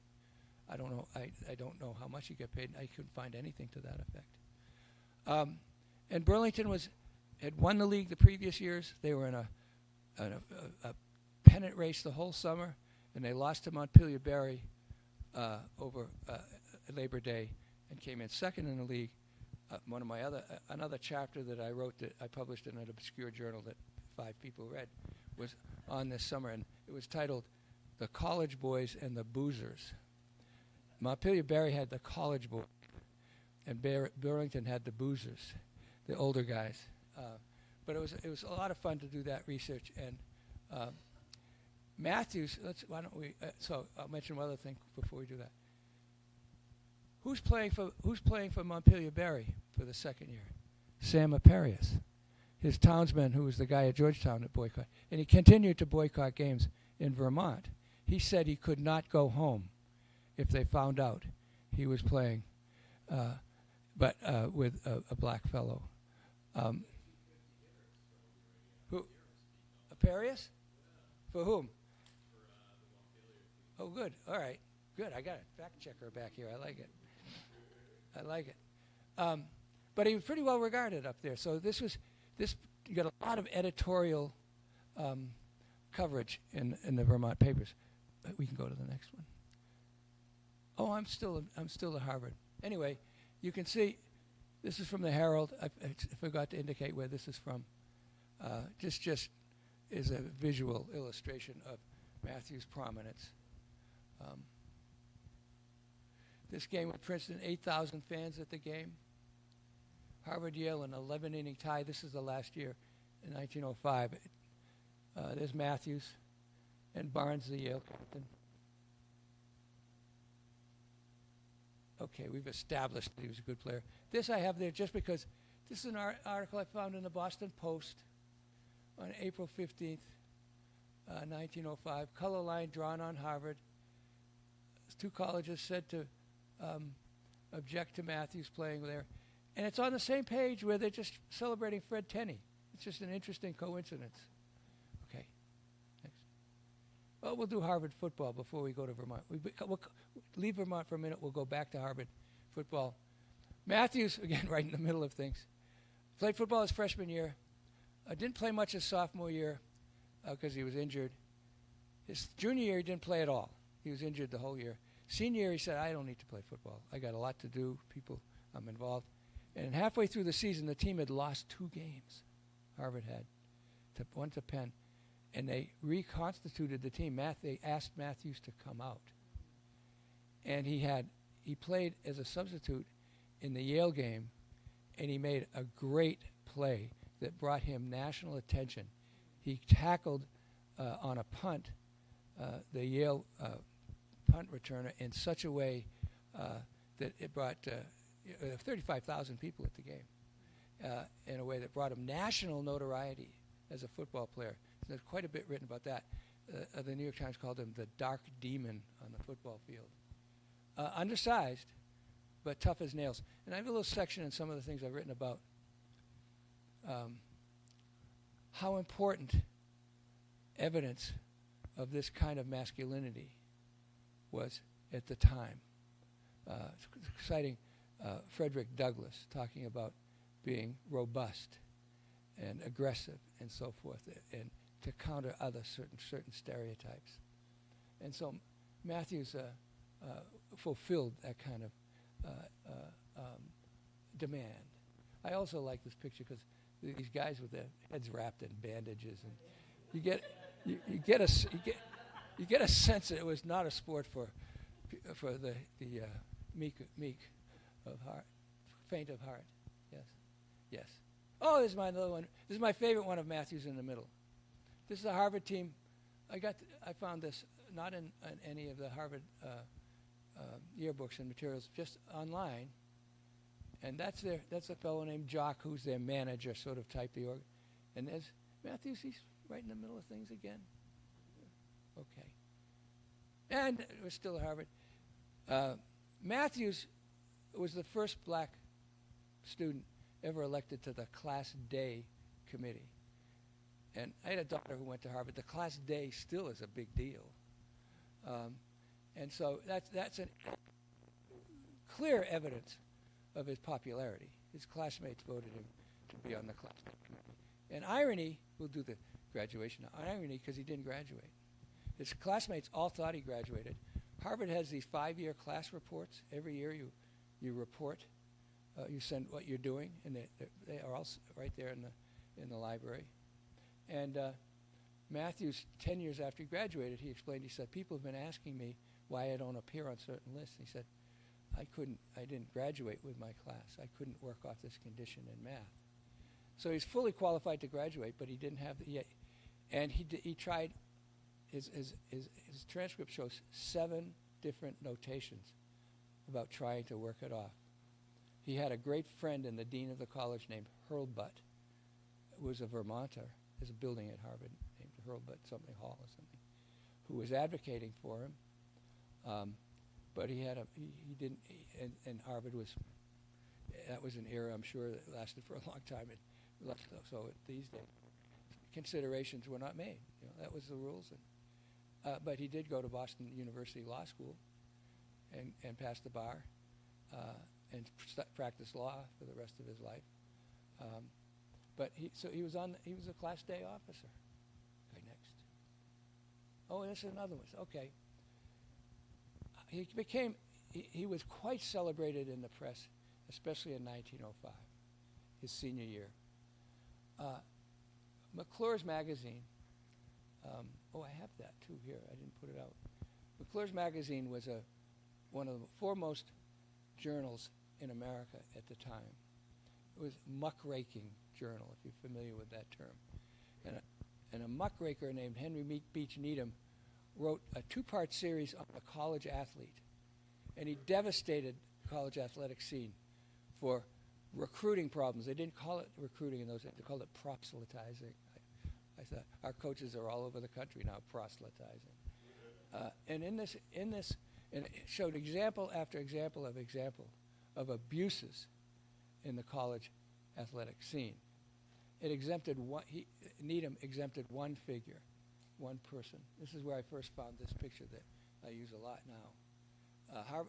I don't know. I don't know how much he got paid. I couldn't find anything to that effect. And Burlington had won the league the previous years. They were in a pennant race the whole summer, and they lost to Montpelier Barre over Labor Day and came in second in the league. One of my another chapter that I wrote that I published in an obscure journal that 5 people read was on this summer, and it was titled "The College Boys and the Boozers." Montpelier Barre had the college boys, and Burlington had the boozers, the older guys. But it was a lot of fun to do that research. And Matthews, why don't we? So I'll mention one other thing before we do that. Who's playing for Montpelier Barre for the second year? Sam Aparius, his townsman, who was the guy at Georgetown that boycotted, and he continued to boycott games in Vermont. He said he could not go home if they found out he was playing, but with a black fellow. Who? Aparius? For whom? Oh, good. All right. Good. I got a fact checker back here. I like it. But he was pretty well regarded up there. So this you got a lot of editorial coverage in the Vermont papers. We can go to the next one. Oh, I'm still at Harvard. Anyway, you can see this is from the Herald. I forgot to indicate where this is from. Just is a visual illustration of Matthews' prominence. This game with Princeton, 8,000 fans at the game. Harvard-Yale, an 11-inning tie. This is the last year in 1905. There's Matthews and Barnes, the Yale captain. Okay, we've established that he was a good player. This I have there just because this is an article I found in the Boston Post on April 15th, 1905. Color line drawn on Harvard. 2 colleges said to object to Matthews playing there. And it's on the same page where they're just celebrating Fred Tenney. It's just an interesting coincidence. Okay, next. Well, we'll do Harvard football before we go to Vermont. We'll leave Vermont for a minute. We'll go back to Harvard football. Matthews, again, right in the middle of things. Played football his freshman year. Didn't play much his sophomore year because he was injured. His junior year, he didn't play at all. He was injured the whole year. Senior year, he said, I don't need to play football. I got a lot to do, I'm involved. And halfway through the season, the team had lost 2 games. Harvard had, one to Penn. And they reconstituted the team. They asked Matthews to come out. And he played as a substitute in the Yale game, and he made a great play that brought him national attention. He tackled on a punt, the Yale punt returner, in such a way that it brought 35,000 people at the game, in a way that brought him national notoriety as a football player. There's quite a bit written about that. The New York Times called him the dark demon on the football field. Undersized, but tough as nails. And I have a little section in some of the things I've written about how important evidence of this kind of masculinity was at the time. Citing Frederick Douglass, talking about being robust and aggressive and so forth, and to counter other certain stereotypes. And so Matthews fulfilled that kind of demand. I also like this picture because these guys with their heads wrapped in bandages, and you get a sense that it was not a sport for the meek of heart, faint of heart. Yes. Oh, this is my another one. This is my favorite one of Matthews in the middle. This is a Harvard team. I found this not in any of the Harvard yearbooks and materials, just online. And that's a fellow named Jock, who's their manager, sort of type the org. And there's Matthews. He's right in the middle of things again. Okay. And it was still at Harvard. Matthews was the first black student ever elected to the Class Day committee. And I had a daughter who went to Harvard. The Class Day still is a big deal. And so that's a clear evidence of his popularity. His classmates voted him to be on the Class Day committee. And irony, we'll do the graduation now, irony because he didn't graduate. His classmates all thought he graduated. Harvard has these 5-year class reports. Every year you report, you send what you're doing, and they are all right there in the library. And Matthews, 10 years after he graduated, he explained, he said, people have been asking me why I don't appear on certain lists. He said, I didn't graduate with my class. I couldn't work off this condition in math. So he's fully qualified to graduate, but he didn't have and he tried. His transcript shows 7 different notations about trying to work it off. He had a great friend in the dean of the college named Hurlbut, who was a Vermonter. There's a building at Harvard named Hurlbut, something hall or something, who was advocating for him. But he didn't, and Harvard that was an era, I'm sure, that lasted for a long time. So these days, considerations were not made. That was the rules. But he did go to Boston University Law School and pass the bar and practice law for the rest of his life. But he was a Class Day officer. Okay, next. Oh, this is another one. Okay. He was quite celebrated in the press, especially in 1905, his senior year. McClure's magazine. I have that too here. I didn't put it out. McClure's magazine was one of the foremost journals in America at the time. It was muckraking journal, if you're familiar with that term. And a muckraker named Henry Beach Needham wrote a 2-part series on the college athlete. And he devastated the college athletic scene for recruiting problems. They didn't call it recruiting in those days. They called it proselytizing. I thought our coaches are all over the country now proselytizing. And in this And it showed example after example of abuses in the college athletic scene. It exempted one, Needham exempted one figure, one person. This is where I first found this picture that I use a lot now.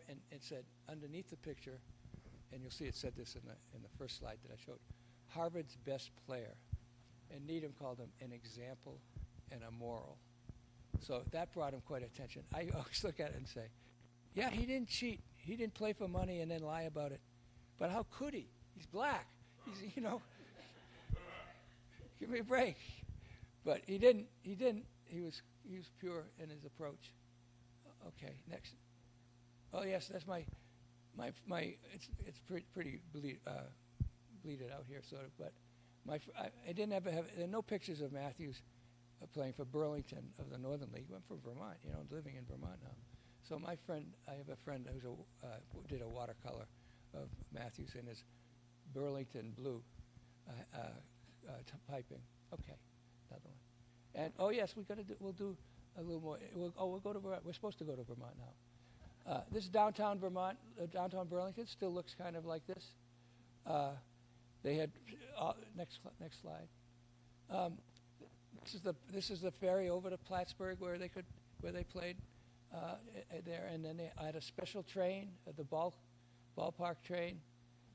And it said underneath the picture, and you'll see it said this in the first slide that I showed, Harvard's best player. And Needham called him an example and a moral. So that brought him quite attention. I always look at it and say, yeah, he didn't cheat. He didn't play for money and then lie about it. But how could he? He's black. He's, give me a break. But he didn't. He was pure in his approach. Okay, next. Oh yes, that's my it's pretty bleeded out here sort of. But I didn't ever have. There are no pictures of Matthews playing for Burlington of the Northern League. He went from Vermont, living in Vermont now. So I have a friend who did a watercolor of Matthews in his Burlington blue piping. Okay, another one. And oh yes, we'll do a little more. We'll go to Vermont. We're supposed to go to Vermont now. This is downtown Vermont, downtown Burlington. Still looks kind of like this. They had next slide. This is the ferry over to Plattsburgh where they played there, and then they had a special train, the ballpark train,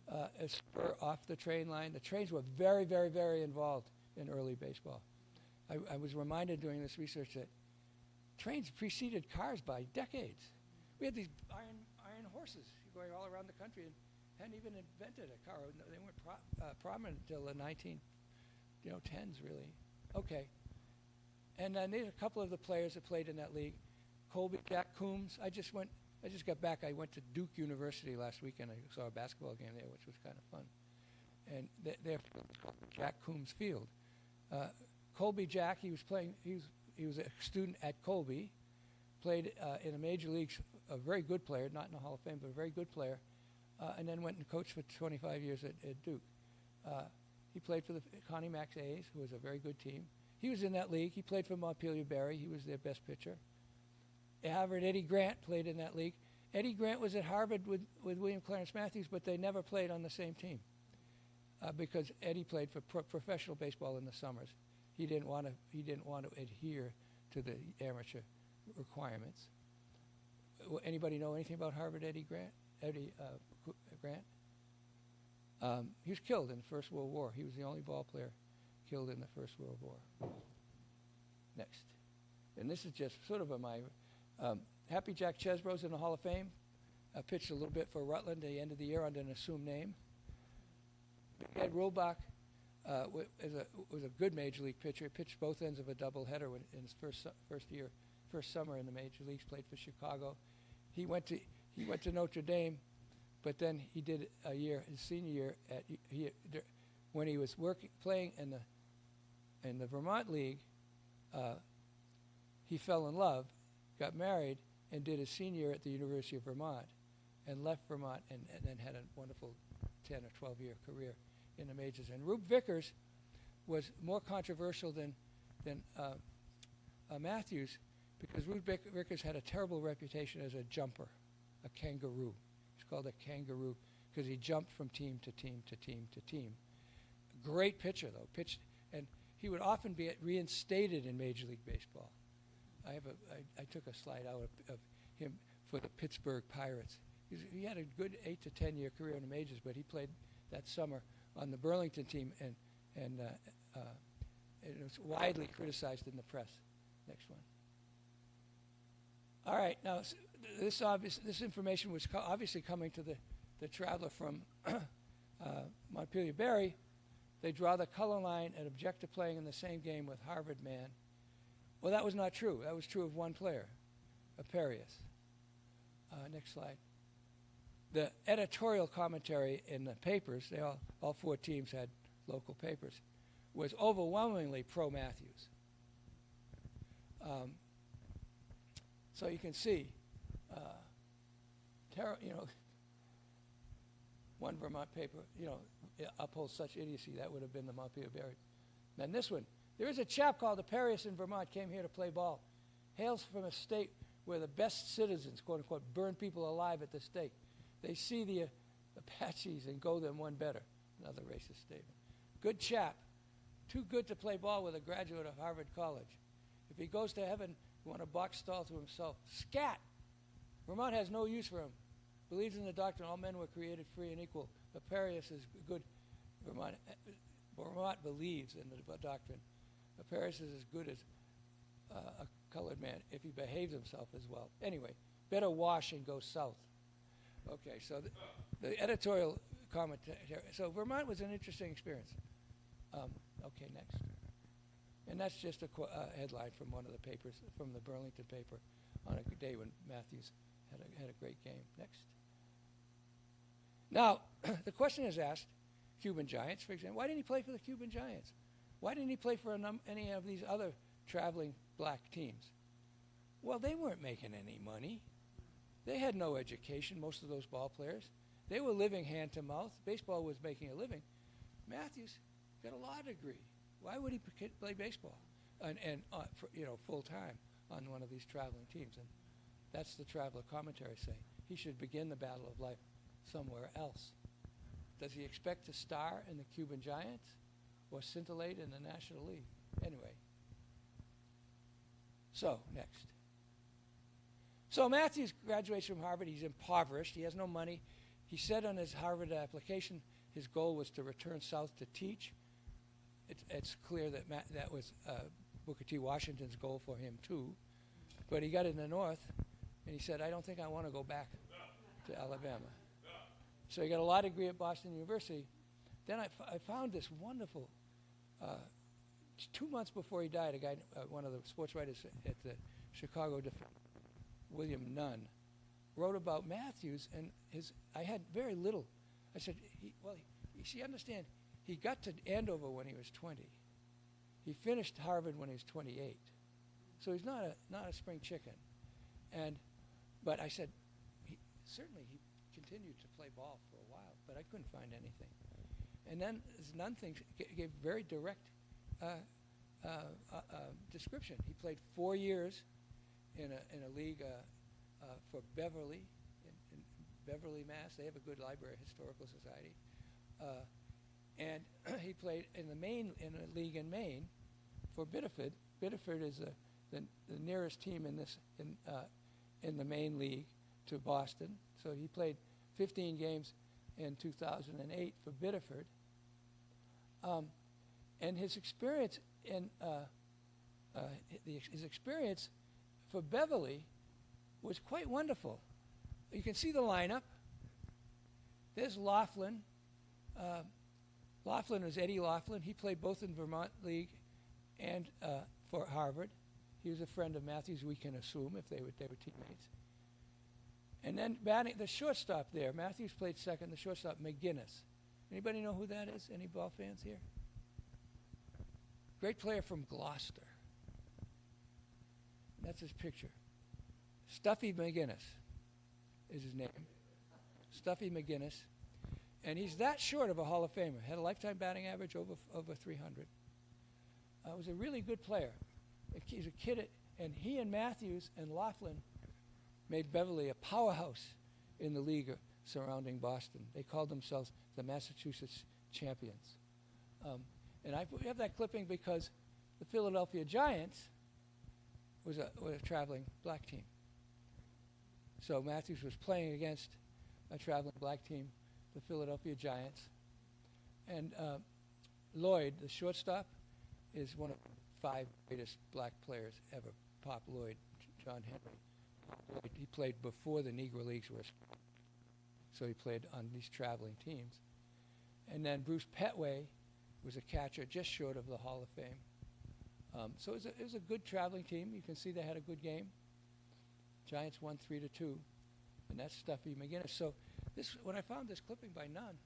a spur off the train line. The trains were very, very, very involved in early baseball. I was reminded during this research that trains preceded cars by decades. We had these iron horses going all around the country and hadn't even invented a car. They weren't prominent until the 1910s, really. Okay. And then there's a couple of the players that played in that league. Colby, Jack Coombs. I just got back. I went to Duke University last weekend. I saw a basketball game there, which was kind of fun. And they're Jack Coombs Field. Colby Jack, he was a student at Colby, played in the major leagues, a very good player, not in the Hall of Fame, but a very good player, and then went and coached for 25 years at Duke. He played for the Connie Mack's A's, who was a very good team. He was in that league. He played for Montpelier Berry. He was their best pitcher. At Harvard, Eddie Grant played in that league. Eddie Grant was at Harvard with William Clarence Matthews, but they never played on the same team because Eddie played for professional baseball in the summers. He didn't want to adhere to the amateur requirements. Anybody know anything about Harvard Eddie Grant? He was killed in the First World War. He was the only ball player killed in the First World War. Next. And this is just sort of my Happy Jack Chesbro's in the Hall of Fame. Pitched a little bit for Rutland at the end of the year under an assumed name. Ed Roebuck was a good major league pitcher. He pitched both ends of a doubleheader in his first summer in the major leagues. Played for Chicago. He went to Notre Dame, but then he did a year, his senior year when he was playing in the Vermont League. He fell in love, got married, and did his senior year at the University of Vermont, and left Vermont and then had a wonderful 10 or 12-year career in the majors. And Rube Vickers was more controversial than Matthews because Rube Vickers had a terrible reputation as a jumper, a kangaroo. He's called a kangaroo because he jumped from team to team to team to team. Great pitcher, though. And he would often be reinstated in Major League Baseball. I took a slide out of him for the Pittsburgh Pirates. He had a good 8 to 10 year career in the majors, but he played that summer on the Burlington team, and it was widely criticized in the press. Next one. All right, now this information was obviously coming to the traveler from Montpelier Berry. They draw the color line and object to playing in the same game with Harvard man. Well, that was not true. That was true of one player, Aparius. Next slide. The editorial commentary in the papers, all four teams had local papers, was overwhelmingly pro-Matthews. So you can see, one Vermont paper, upholds such idiocy. That would have been the Montpelier Berry. Then this one. There is a chap called Aparius in Vermont, came here to play ball. Hails from a state where the best citizens, quote unquote, burn people alive at the stake. They see the Apaches and go them one better. Another racist statement. Good chap, too good to play ball with a graduate of Harvard College. If he goes to heaven, he want a box stall to himself. Scat! Vermont has no use for him. Believes in the doctrine all men were created free and equal. Aparius is good. Vermont believes in the doctrine. Aparius is as good as a colored man if he behaves himself as well. Anyway, better wash and go south. Okay, so the editorial commentary. So Vermont was an interesting experience. Okay, next. And that's just a headline from one of the papers, from the Burlington paper, on a day when Matthews had a great game. Next. Now, the question is asked, Cuban Giants, for example, why didn't he play for the Cuban Giants? Why didn't he play for any of these other traveling black teams? Well, they weren't making any money. They had no education, most of those ball players. They were living hand to mouth. Baseball was making a living. Matthews got a law degree. Why would he play baseball and full time on one of these traveling teams? And that's the traveler commentary saying he should begin the battle of life somewhere else. Does he expect to star in the Cuban Giants or scintillate in the National League? Anyway. So, next. So Matthews graduates from Harvard. He's impoverished. He has no money. He said on his Harvard application his goal was to return south to teach. It's clear that that was Booker T. Washington's goal for him, too. But he got in the north, and he said, I don't think I want to go back to Alabama. So he got a law degree at Boston University. Then I found this wonderful, 2 months before he died, a guy, one of the sports writers at the Chicago Defense, William Nunn, wrote about Matthews, and I had very little. I said, you understand, he got to Andover when he was 20. He finished Harvard when he was 28. So he's not a spring chicken. But I said, certainly he continued to play ball for a while, but I couldn't find anything. And then this Nunn thing gave very direct description. He played 4 years in a league for Beverly, in Beverly, Mass. They have a good library, historical society. And he played in a league in Maine for Biddeford. Biddeford is the nearest team in the Maine league to Boston. So he played 15 games in 2008 for Biddeford. And his experience his experience for Beverly was quite wonderful. You can see the lineup. There's Laughlin. Laughlin was Eddie Laughlin. He played both in Vermont League and for Harvard. He was a friend of Matthews, we can assume, if they were teammates. And then batting, the shortstop there, Matthews played second, the shortstop, McGinnis. Anybody know who that is? Any ball fans here? Great player from Gloucester. That's his picture. Stuffy McGinnis is his name. Stuffy McGinnis. And he's that short of a Hall of Famer. Had a lifetime batting average over 300. Was a really good player. He's a kid, and he and Matthews and Laughlin made Beverly a powerhouse in the league surrounding Boston. They called themselves the Massachusetts Champions. And I have that clipping because the Philadelphia Giants was a traveling black team. So Matthews was playing against a traveling black team, the Philadelphia Giants. And Lloyd, the shortstop, is one of the 5 greatest black players ever. Pop Lloyd, John Henry. Lloyd, he played before the Negro Leagues were established. So he played on these traveling teams. And then Bruce Petway was a catcher just short of the Hall of Fame. So it was a good traveling team. You can see they had a good game. Giants won 3-2. And that's Stuffy McGinnis. So when I found this clipping by Nunn,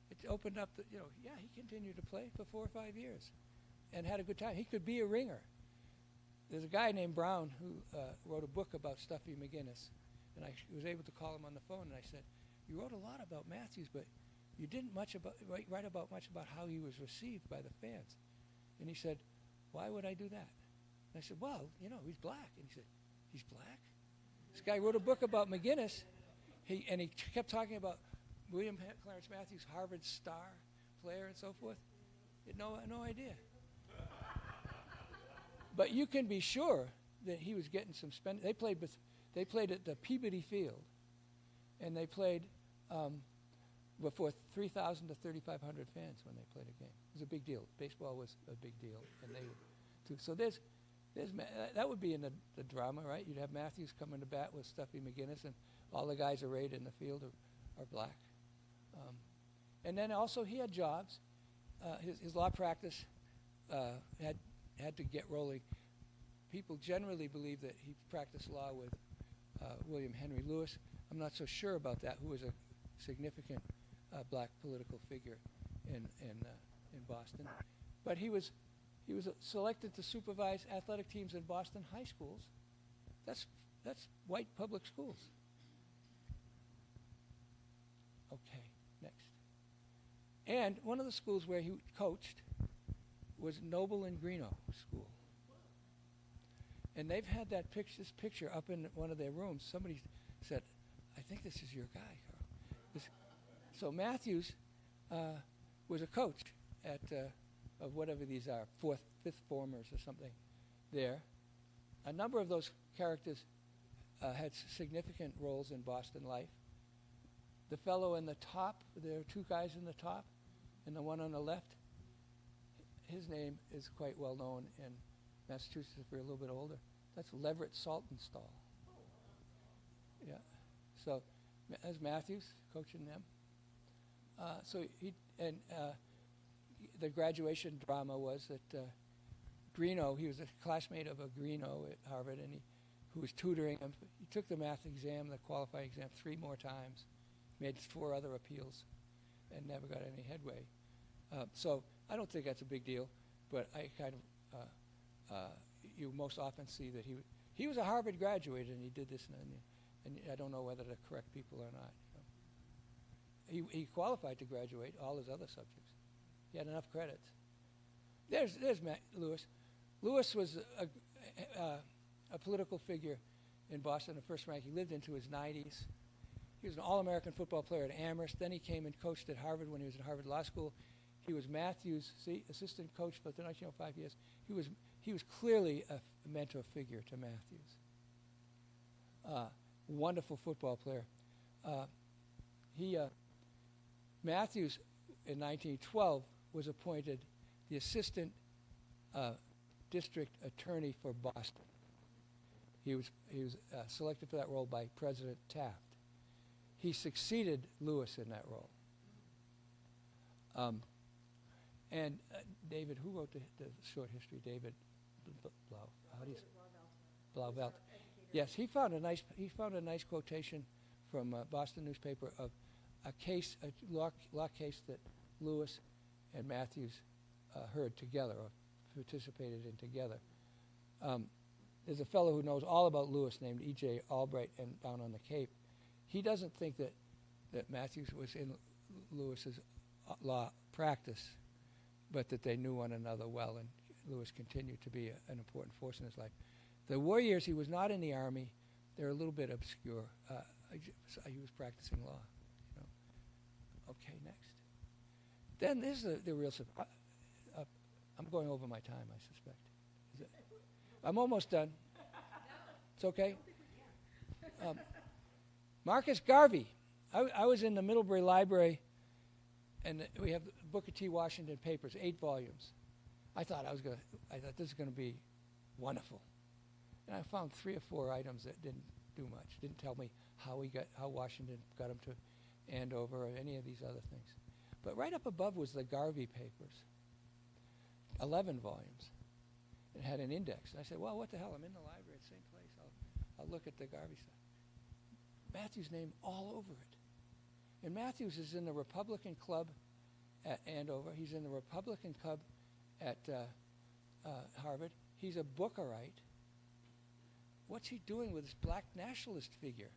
it opened up, he continued to play for 4 or 5 years and had a good time. He could be a ringer. There's a guy named Brown who wrote a book about Stuffy McGinnis, and I was able to call him on the phone, and I said, you wrote a lot about Matthews, but you didn't write about much about how he was received by the fans. And he said, why would I do that? And I said, well, he's black. And he said, he's black? This guy wrote a book about McGinnis. He kept talking about William Clarence Matthews, Harvard star player and so forth. He had no idea. But you can be sure that he was getting some spending. They played at the Peabody Field, and they played before 3,000 to 3,500 fans when they played a game. It was a big deal. Baseball was a big deal, and they too. So that would be in the drama, right? You'd have Matthews coming to bat with Stuffy McGinnis, and all the guys arrayed in the field are black. And then also he had jobs. His law practice had to get rolling. People generally believe that he practiced law with William Henry Lewis. I'm not so sure about that, who was a significant black political figure in Boston. But he was selected to supervise athletic teams in Boston high schools. That's white public schools. Okay, next. And one of the schools where he coached was Noble and Greenough School. And they've had this picture up in one of their rooms. Somebody said, I think this is your guy, Carl. So Matthews was a coach at of whatever these are, fifth formers or something there. A number of those characters had significant roles in Boston life. The fellow in the top, there are two guys in the top, and the one on the left, his name is quite well known in Massachusetts if you're a little bit older. That's Leverett Saltonstall. Yeah. So as Matthews coaching them. The graduation drama was that Greeno, he was a classmate of a Greeno at Harvard, and who was tutoring him. He took the math exam, the qualifying exam, 3 more times, made 4 other appeals, and never got any headway. So I don't think that's a big deal, but I kind of, you most often see that he was a Harvard graduate, and he did this, and I don't know whether to correct people or not. He qualified to graduate all his other subjects. He had enough credits. There's Lewis. Lewis was a political figure in Boston, the first rank. He lived into his 90s. He was an All-American football player at Amherst. Then he came and coached at Harvard when he was at Harvard Law School. He was Matthews' assistant coach for the 1905 years. He was clearly a mentor figure to Matthews. Wonderful football player. Matthews, in 1912, was appointed the assistant district attorney for Boston. He was selected for that role by President Taft. He succeeded Lewis in that role. And David, who wrote the short history? David Blau. How do you say? Blauvelt. Yes, he found a nice quotation from a Boston newspaper of a law case that Lewis and Matthews heard together or participated in together. There's a fellow who knows all about Lewis named E.J. Albright and down on the Cape. He doesn't think that Matthews was in Lewis's law practice, but that they knew one another well, and Lewis continued to be an important force in his life. The war years, he was not in the Army. They're a little bit obscure. He was practicing law. Okay, next. Then this is the real surprise. I'm going over my time, I suspect. I'm almost done. It's okay? Marcus Garvey. I was in the Middlebury Library, and we have the Booker T. Washington papers, 8 volumes. I thought this is going to be wonderful. And I found 3 or 4 items that didn't do much. Didn't tell me how Washington got him to Andover or any of these other things. But right up above was the Garvey papers, 11 volumes. It had an index. And I said, well, what the hell? I'm in the library at the same place. I'll look at the Garvey stuff. Matthews' name all over it. And Matthews is in the Republican Club at Andover. He's in the Republican Club at Harvard. He's a Bookerite. What's he doing with this black nationalist figure?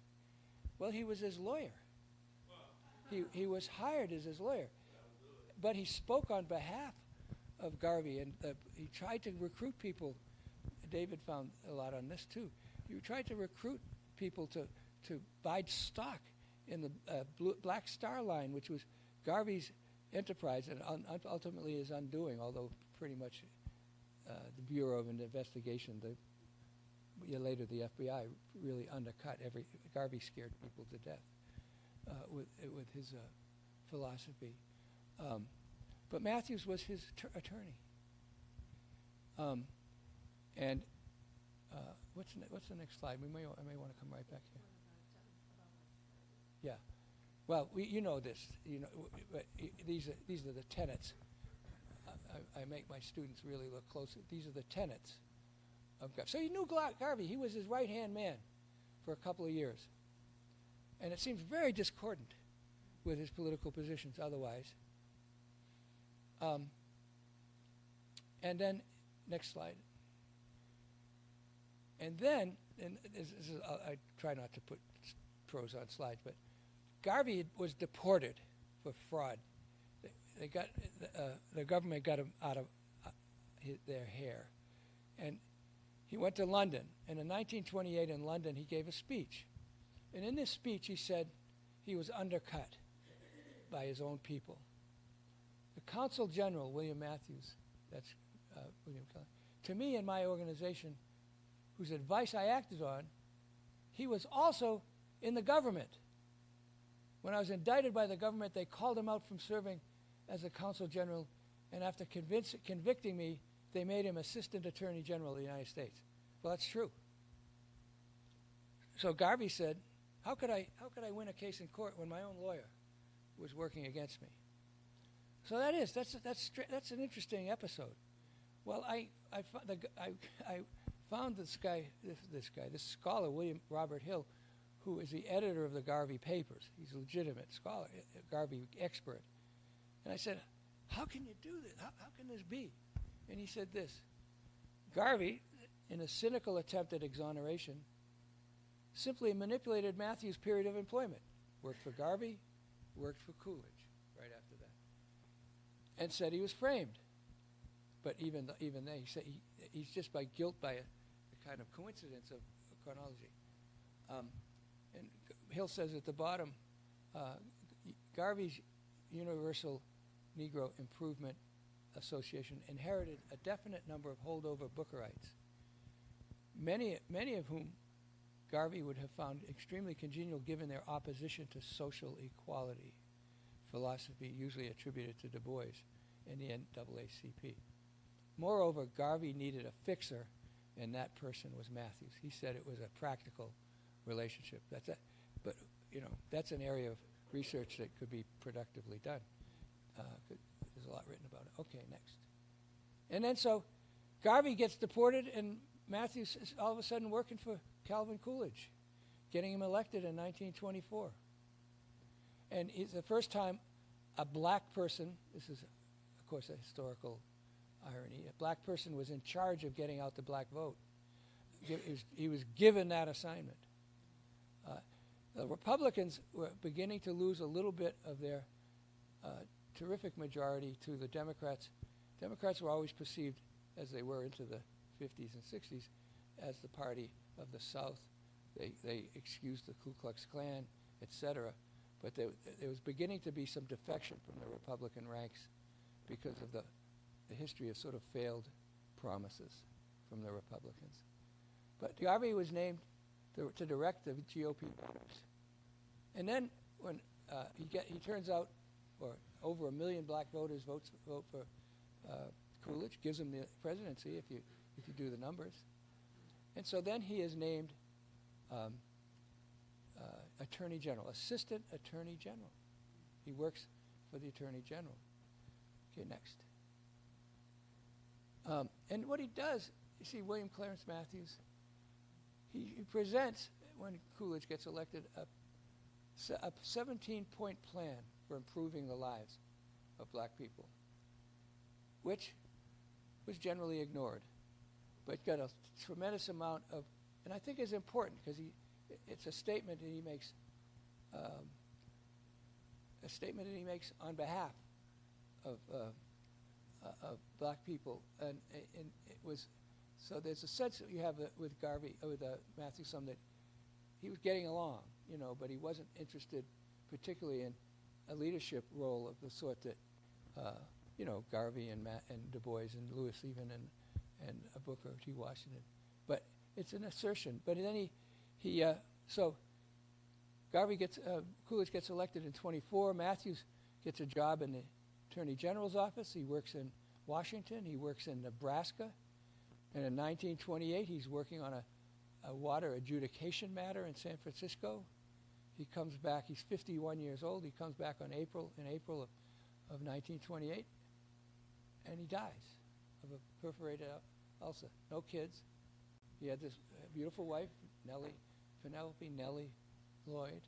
Well, he was his lawyer. He was hired as his lawyer. But he spoke on behalf of Garvey, and he tried to recruit people. David found a lot on this, too. He tried to recruit people to buy stock in the Black Star Line, which was Garvey's enterprise and ultimately his undoing, although pretty much the Bureau of Investigation, later the FBI, really undercut Garvey scared people to death with his philosophy. But Matthews was his attorney. And what's the next slide? I may want to come right back here. Yeah. Well, you know this. These are the tenets. I make my students really look closer. These are the tenets of Garvey. So he knew Garvey. He was his right-hand man for a couple of years. And it seems very discordant with his political positions otherwise. And then, next slide. And then, I try not to put pros on slides, but Garvey was deported for fraud. The government got him out of their hair. And he went to London. And in 1928 in London, he gave a speech. And in this speech, he said he was undercut by his own people. The Consul General, William Matthews, that's William Kelly, to me and my organization, whose advice I acted on, he was also in the government. When I was indicted by the government, they called him out from serving as a Consul General, and after convicting me, they made him Assistant Attorney General of the United States. Well, that's true. So Garvey said, how could I win a case in court when my own lawyer was working against me? So that's an interesting episode. Well, I found this scholar, William Robert Hill, who is the editor of the Garvey papers. He's a legitimate scholar, a Garvey expert. And I said, how can you do this? How can this be? And he said this: Garvey, in a cynical attempt at exoneration, simply manipulated Matthews' period of employment. Worked for Garvey, worked for Coolidge right after that. And said he was framed. But even then, he said he's just by guilt by a kind of coincidence of chronology. And Hill says at the bottom, Garvey's Universal Negro Improvement Association inherited a definite number of holdover Bookerites, many of whom Garvey would have found extremely congenial given their opposition to social equality, philosophy usually attributed to Du Bois and the NAACP. Moreover, Garvey needed a fixer, and that person was Matthews. He said it was a practical relationship. But that's an area of research that could be productively done. There's a lot written about it. Okay, next. And then so Garvey gets deported, and Matthews is all of a sudden working for Calvin Coolidge, getting him elected in 1924. And it's the first time a black person, this is, of course, a historical irony, a black person was in charge of getting out the black vote. He was given that assignment. The Republicans were beginning to lose a little bit of their terrific majority to the Democrats. Democrats were always perceived, as they were into the 50s and 60s, as the party of the South. They excused the Ku Klux Klan, etc. But there was beginning to be some defection from the Republican ranks because of the history of sort of failed promises from the Republicans. But Garvey was named to direct the GOP voters. And then when he turns out, or over 1 million black voters vote for Coolidge, gives him the presidency if you do the numbers. And so then he is named Attorney General, Assistant Attorney General. He works for the Attorney General. Okay, next. And what he does, you see William Clarence Matthews, he presents, when Coolidge gets elected, a 17-point plan for improving the lives of black people, which was generally ignored, but got a tremendous amount of, and I think is important because it's a statement that he makes, on behalf of black people, and it was, so there's a sense that you have with Garvey, with Matthews, that he was getting along, but he wasn't interested particularly in a leadership role of the sort that, Garvey and Matt and Du Bois and Lewis even and Booker T. Washington. But it's an assertion. But then so Coolidge gets elected in 24. Matthews gets a job in the Attorney General's office. He works in Washington. He works in Nebraska. And in 1928, he's working on a water adjudication matter in San Francisco. He comes back. He's 51 years old. He comes back in April of 1928, and he dies of a perforated ulcer. No kids. He had this beautiful wife, Penelope Nellie Lloyd.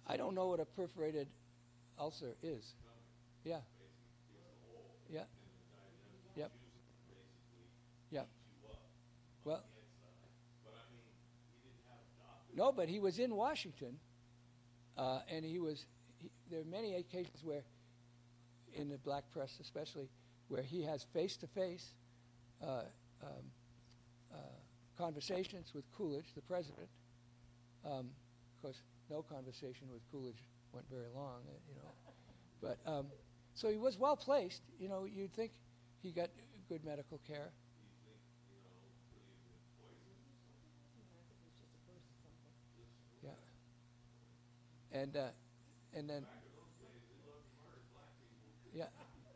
I don't know what a perforated ulcer is. Yeah. Yeah. Yep. Yep. Well, no, but he was in Washington, and there are many occasions where, in the black press especially, where he has face-to-face conversations with Coolidge, the president. Of course, no conversation with Coolidge went very long, But so he was well placed. You'd think he got good medical care. Yeah. And then. Yeah,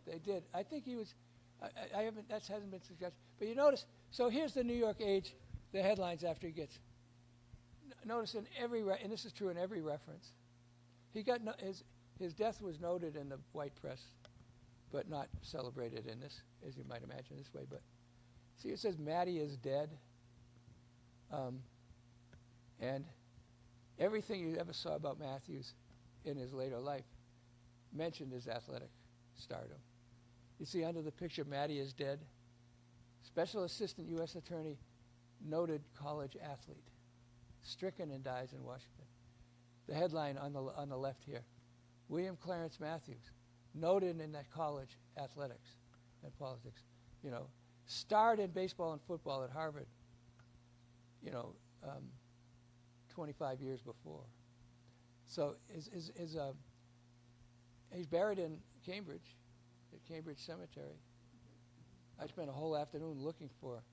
they did. I think he was. I haven't. That hasn't been suggested. But you notice. So here's the New York Age, the headlines after he gets. Notice in every, and this is true in every reference, he got his death was noted in the white press, but not celebrated in this, as you might imagine, this way. But see, it says Matty is dead, and everything you ever saw about Matthews in his later life mentioned his athletic stardom. You see under the picture, Matty is dead. Special Assistant U.S. Attorney, noted college athlete, stricken and dies in Washington. The headline on the left here, William Clarence Matthews, noted in that college athletics and politics, starred in baseball and football at Harvard, 25 years before. So he's buried in Cambridge, at Cambridge Cemetery. I spent a whole afternoon looking for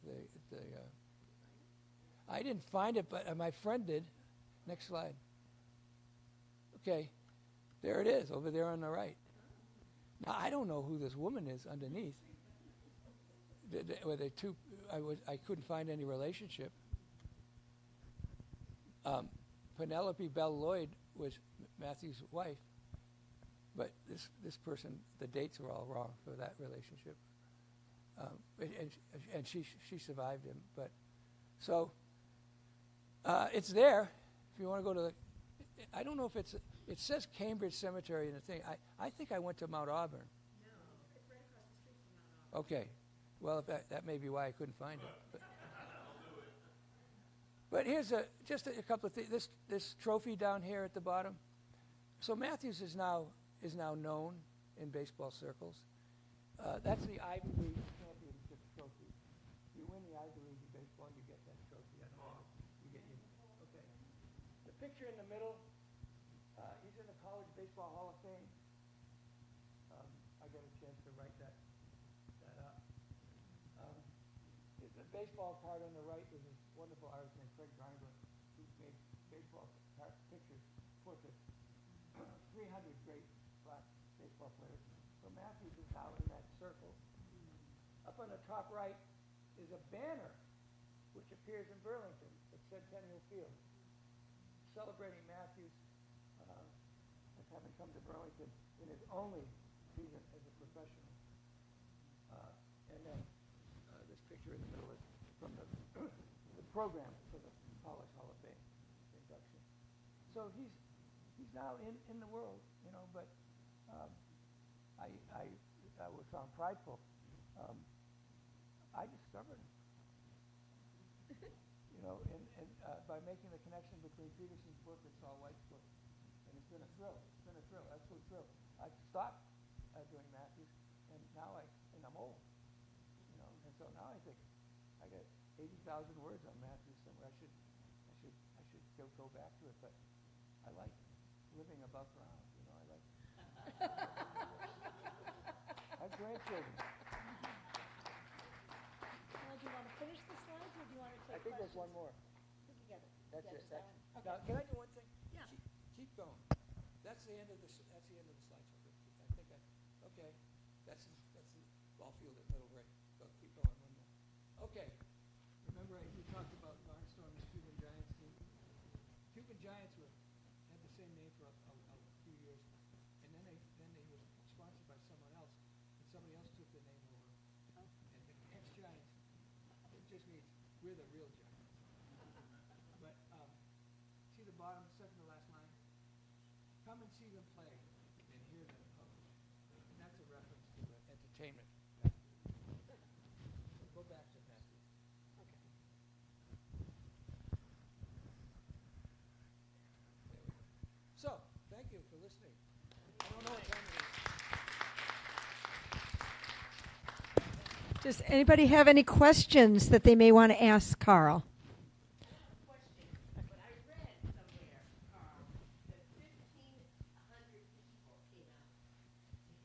the I didn't find it, but my friend did. Next slide. Okay, there it is, over there on the right. Now, I don't know who this woman is underneath. Were they two? I couldn't find any relationship. Penelope Bell Lloyd was Matthew's wife, but this person, the dates are all wrong for that relationship. And she survived him, but so it's there. If you want to go to the, I don't know if it says Cambridge Cemetery in the thing. I think I went to Mount Auburn. No, it's right across the street from Mount Auburn. Okay, well, if that may be why I couldn't find it. But here's just a couple of things. This trophy down here at the bottom. So Matthews is now known in baseball circles. That's the Ivy League championship trophy. You win the Ivy League in baseball, you get that trophy. I don't know. You get your, okay. The picture in the middle. He's in the College Baseball Hall of Fame. I got a chance to write that up. The baseball card on the right is a wonderful artist named Fred Grindler, who made baseball pictures, portraits, 300 great black baseball players. So Matthews is now in that circle. Up on the top right is a banner which appears in Burlington at Centennial Field, celebrating Matthews as having come to Burlington in his only season as a professional. And then this picture in the middle is from the program for the College Hall of Fame induction. So he's now in the world, but I was found prideful. I discovered him, and by making the connection between Peterson's book and Saul White's book, and it's been a thrill. It's been a thrill, absolute thrill. I stopped doing Matthews, and now I'm old, and so now I think 80,000 words on Matthew somewhere. I should go back to it, but I like living above ground. You know, I like. I have grandchildren. Well, do you want to finish the slides, or do you want to take I think there's questions? one more. Put together. That's Yeah, it. just that That's, one. now, Okay. can I do one thing? Yeah. Keep going. That's the end of the slideshow. I think okay. That's the ball field at Middlebury. Go, keep going one more. Okay. Remember we talked about Barnstorm's Cuban Giants team? Cuban Giants had the same name for a few years, and then they were sponsored by someone else, and somebody else took the name over. Oh. And the ex-Giants, it just means we're the real Giants. But see the bottom, second to last line? Come and see them play and hear them coach. And that's a reference to entertainment. Go back to Matthew. Okay. There we go. So, thank you for listening. I don't know what time it is. Does anybody have any questions that they may want to ask Carl? Question, but I read somewhere, Carl, that 1,500 people came out to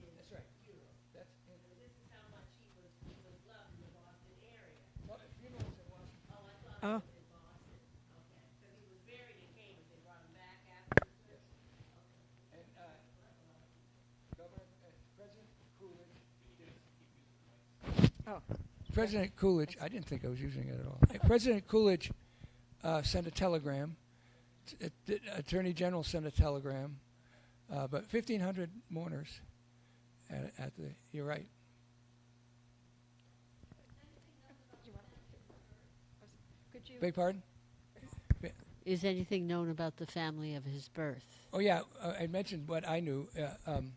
his That's right. funeral. That's And this is how much he was loved in the Boston area. funerals in Washington. Oh, I thought Oh. it was in Boston. Okay, because he was buried in Cambridge. They brought him back after the service. Okay. And President Coolidge did Oh. President Coolidge, I didn't think I was using it at all. President Coolidge sent a telegram. Attorney General sent a telegram. But 1,500 mourners at the, you're right. Could you? Beg pardon? Is anything known about the family of his birth? Oh, yeah, I mentioned what I knew from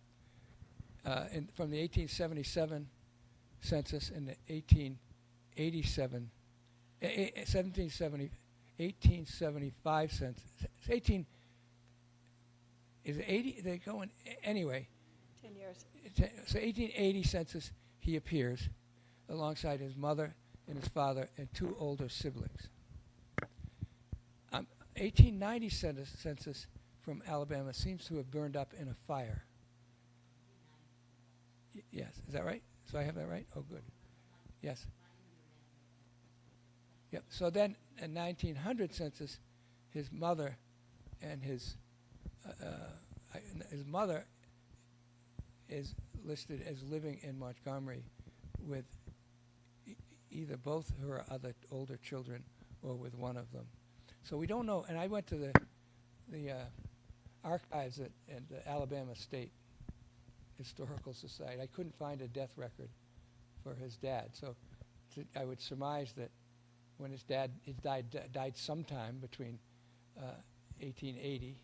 the 1877 census and the 1885 census. It's is it 80? They going anyway. 10 years. So 1880 census, he appears alongside his mother and his father and two older siblings. 1890 census from Alabama seems to have burned up in a fire. Yes, is that right? So I have that right? Oh, good. Yes. Yep. So then, in 1900 census, his mother and his mother is listed as living in Montgomery with either both her other older children or with one of them. So we don't know. And I went to the archives at the Alabama State Historical Society. I couldn't find a death record for his dad. So I would surmise that when his dad died sometime between 1880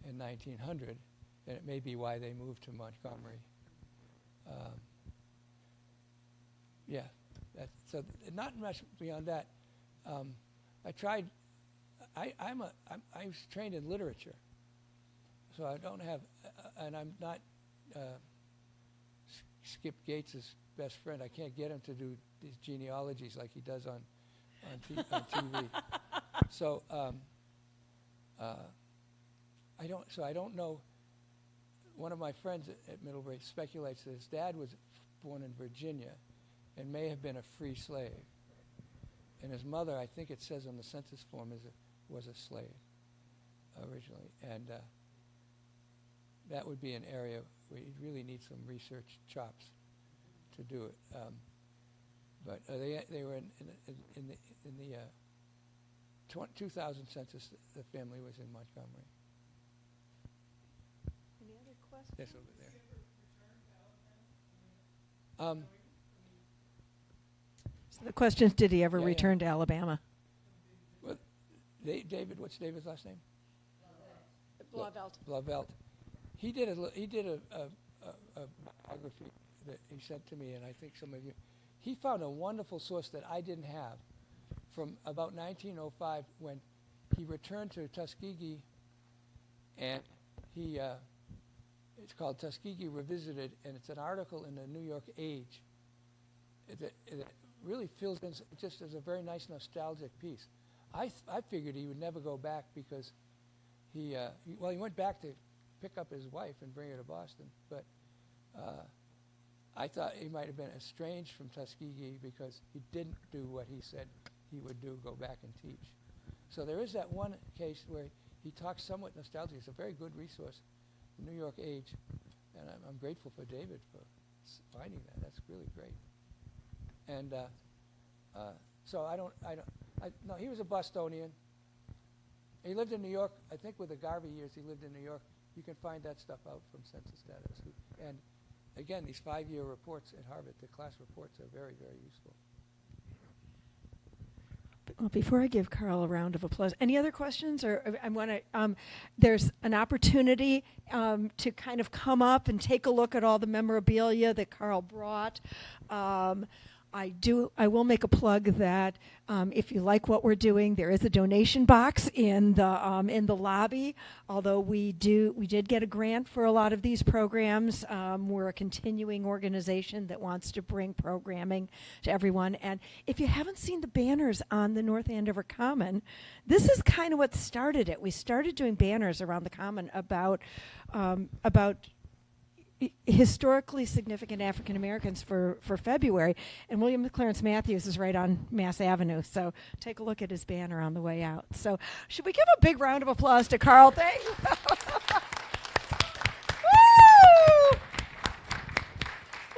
and 1900, and it may be why they moved to Montgomery. Yeah, so not much beyond that. I tried. I was trained in literature, so I don't have, and I'm not Skip Gates' best friend. I can't get him to do these genealogies like he does on TV. So I don't know. One of my friends at Middlebury speculates that his dad was born in Virginia and may have been a free slave. And his mother, I think it says on the census form, was a slave originally. And that would be an area where you'd really need some research chops to do it. But they were in the 2000 census. The family was in Montgomery. Any other questions? Yes, over there. So the question is, did he ever Yeah, yeah. return to Alabama? Well, David, what's David's last name? Blauvelt. Blauvelt. He did a biography that he sent to me, and I think some of you. He found a wonderful source that I didn't have from about 1905 when he returned to Tuskegee, and he it's called Tuskegee Revisited, and it's an article in the New York Age that really fills in just as a very nice nostalgic piece. I figured he would never go back because he went back to pick up his wife and bring her to Boston, but I thought he might have been estranged from Tuskegee because he didn't do what he said he would do, go back and teach. So there is that one case where he talks somewhat nostalgic. It's a very good resource, the New York Age, and I'm grateful for David for finding that. That's really great. And so no, he was a Bostonian. He lived in New York. I think with the Garvey years, he lived in New York. You can find that stuff out from census data. And again, these 5-year reports at Harvard, the class reports are very, very useful. Well, before I give Carl a round of applause, any other questions? Or I want to. There's an opportunity to kind of come up and take a look at all the memorabilia that Carl brought. I will make a plug that if you like what we're doing, there is a donation box in the lobby. Although we did get a grant for a lot of these programs. We're a continuing organization that wants to bring programming to everyone. And if you haven't seen the banners on the North Andover Common, this is kind of what started it. We started doing banners around the Common about historically significant African Americans for February, and William Clarence Matthews is right on Mass Avenue, so take a look at his banner on the way out. So should we give a big round of applause to Carl? Thank you.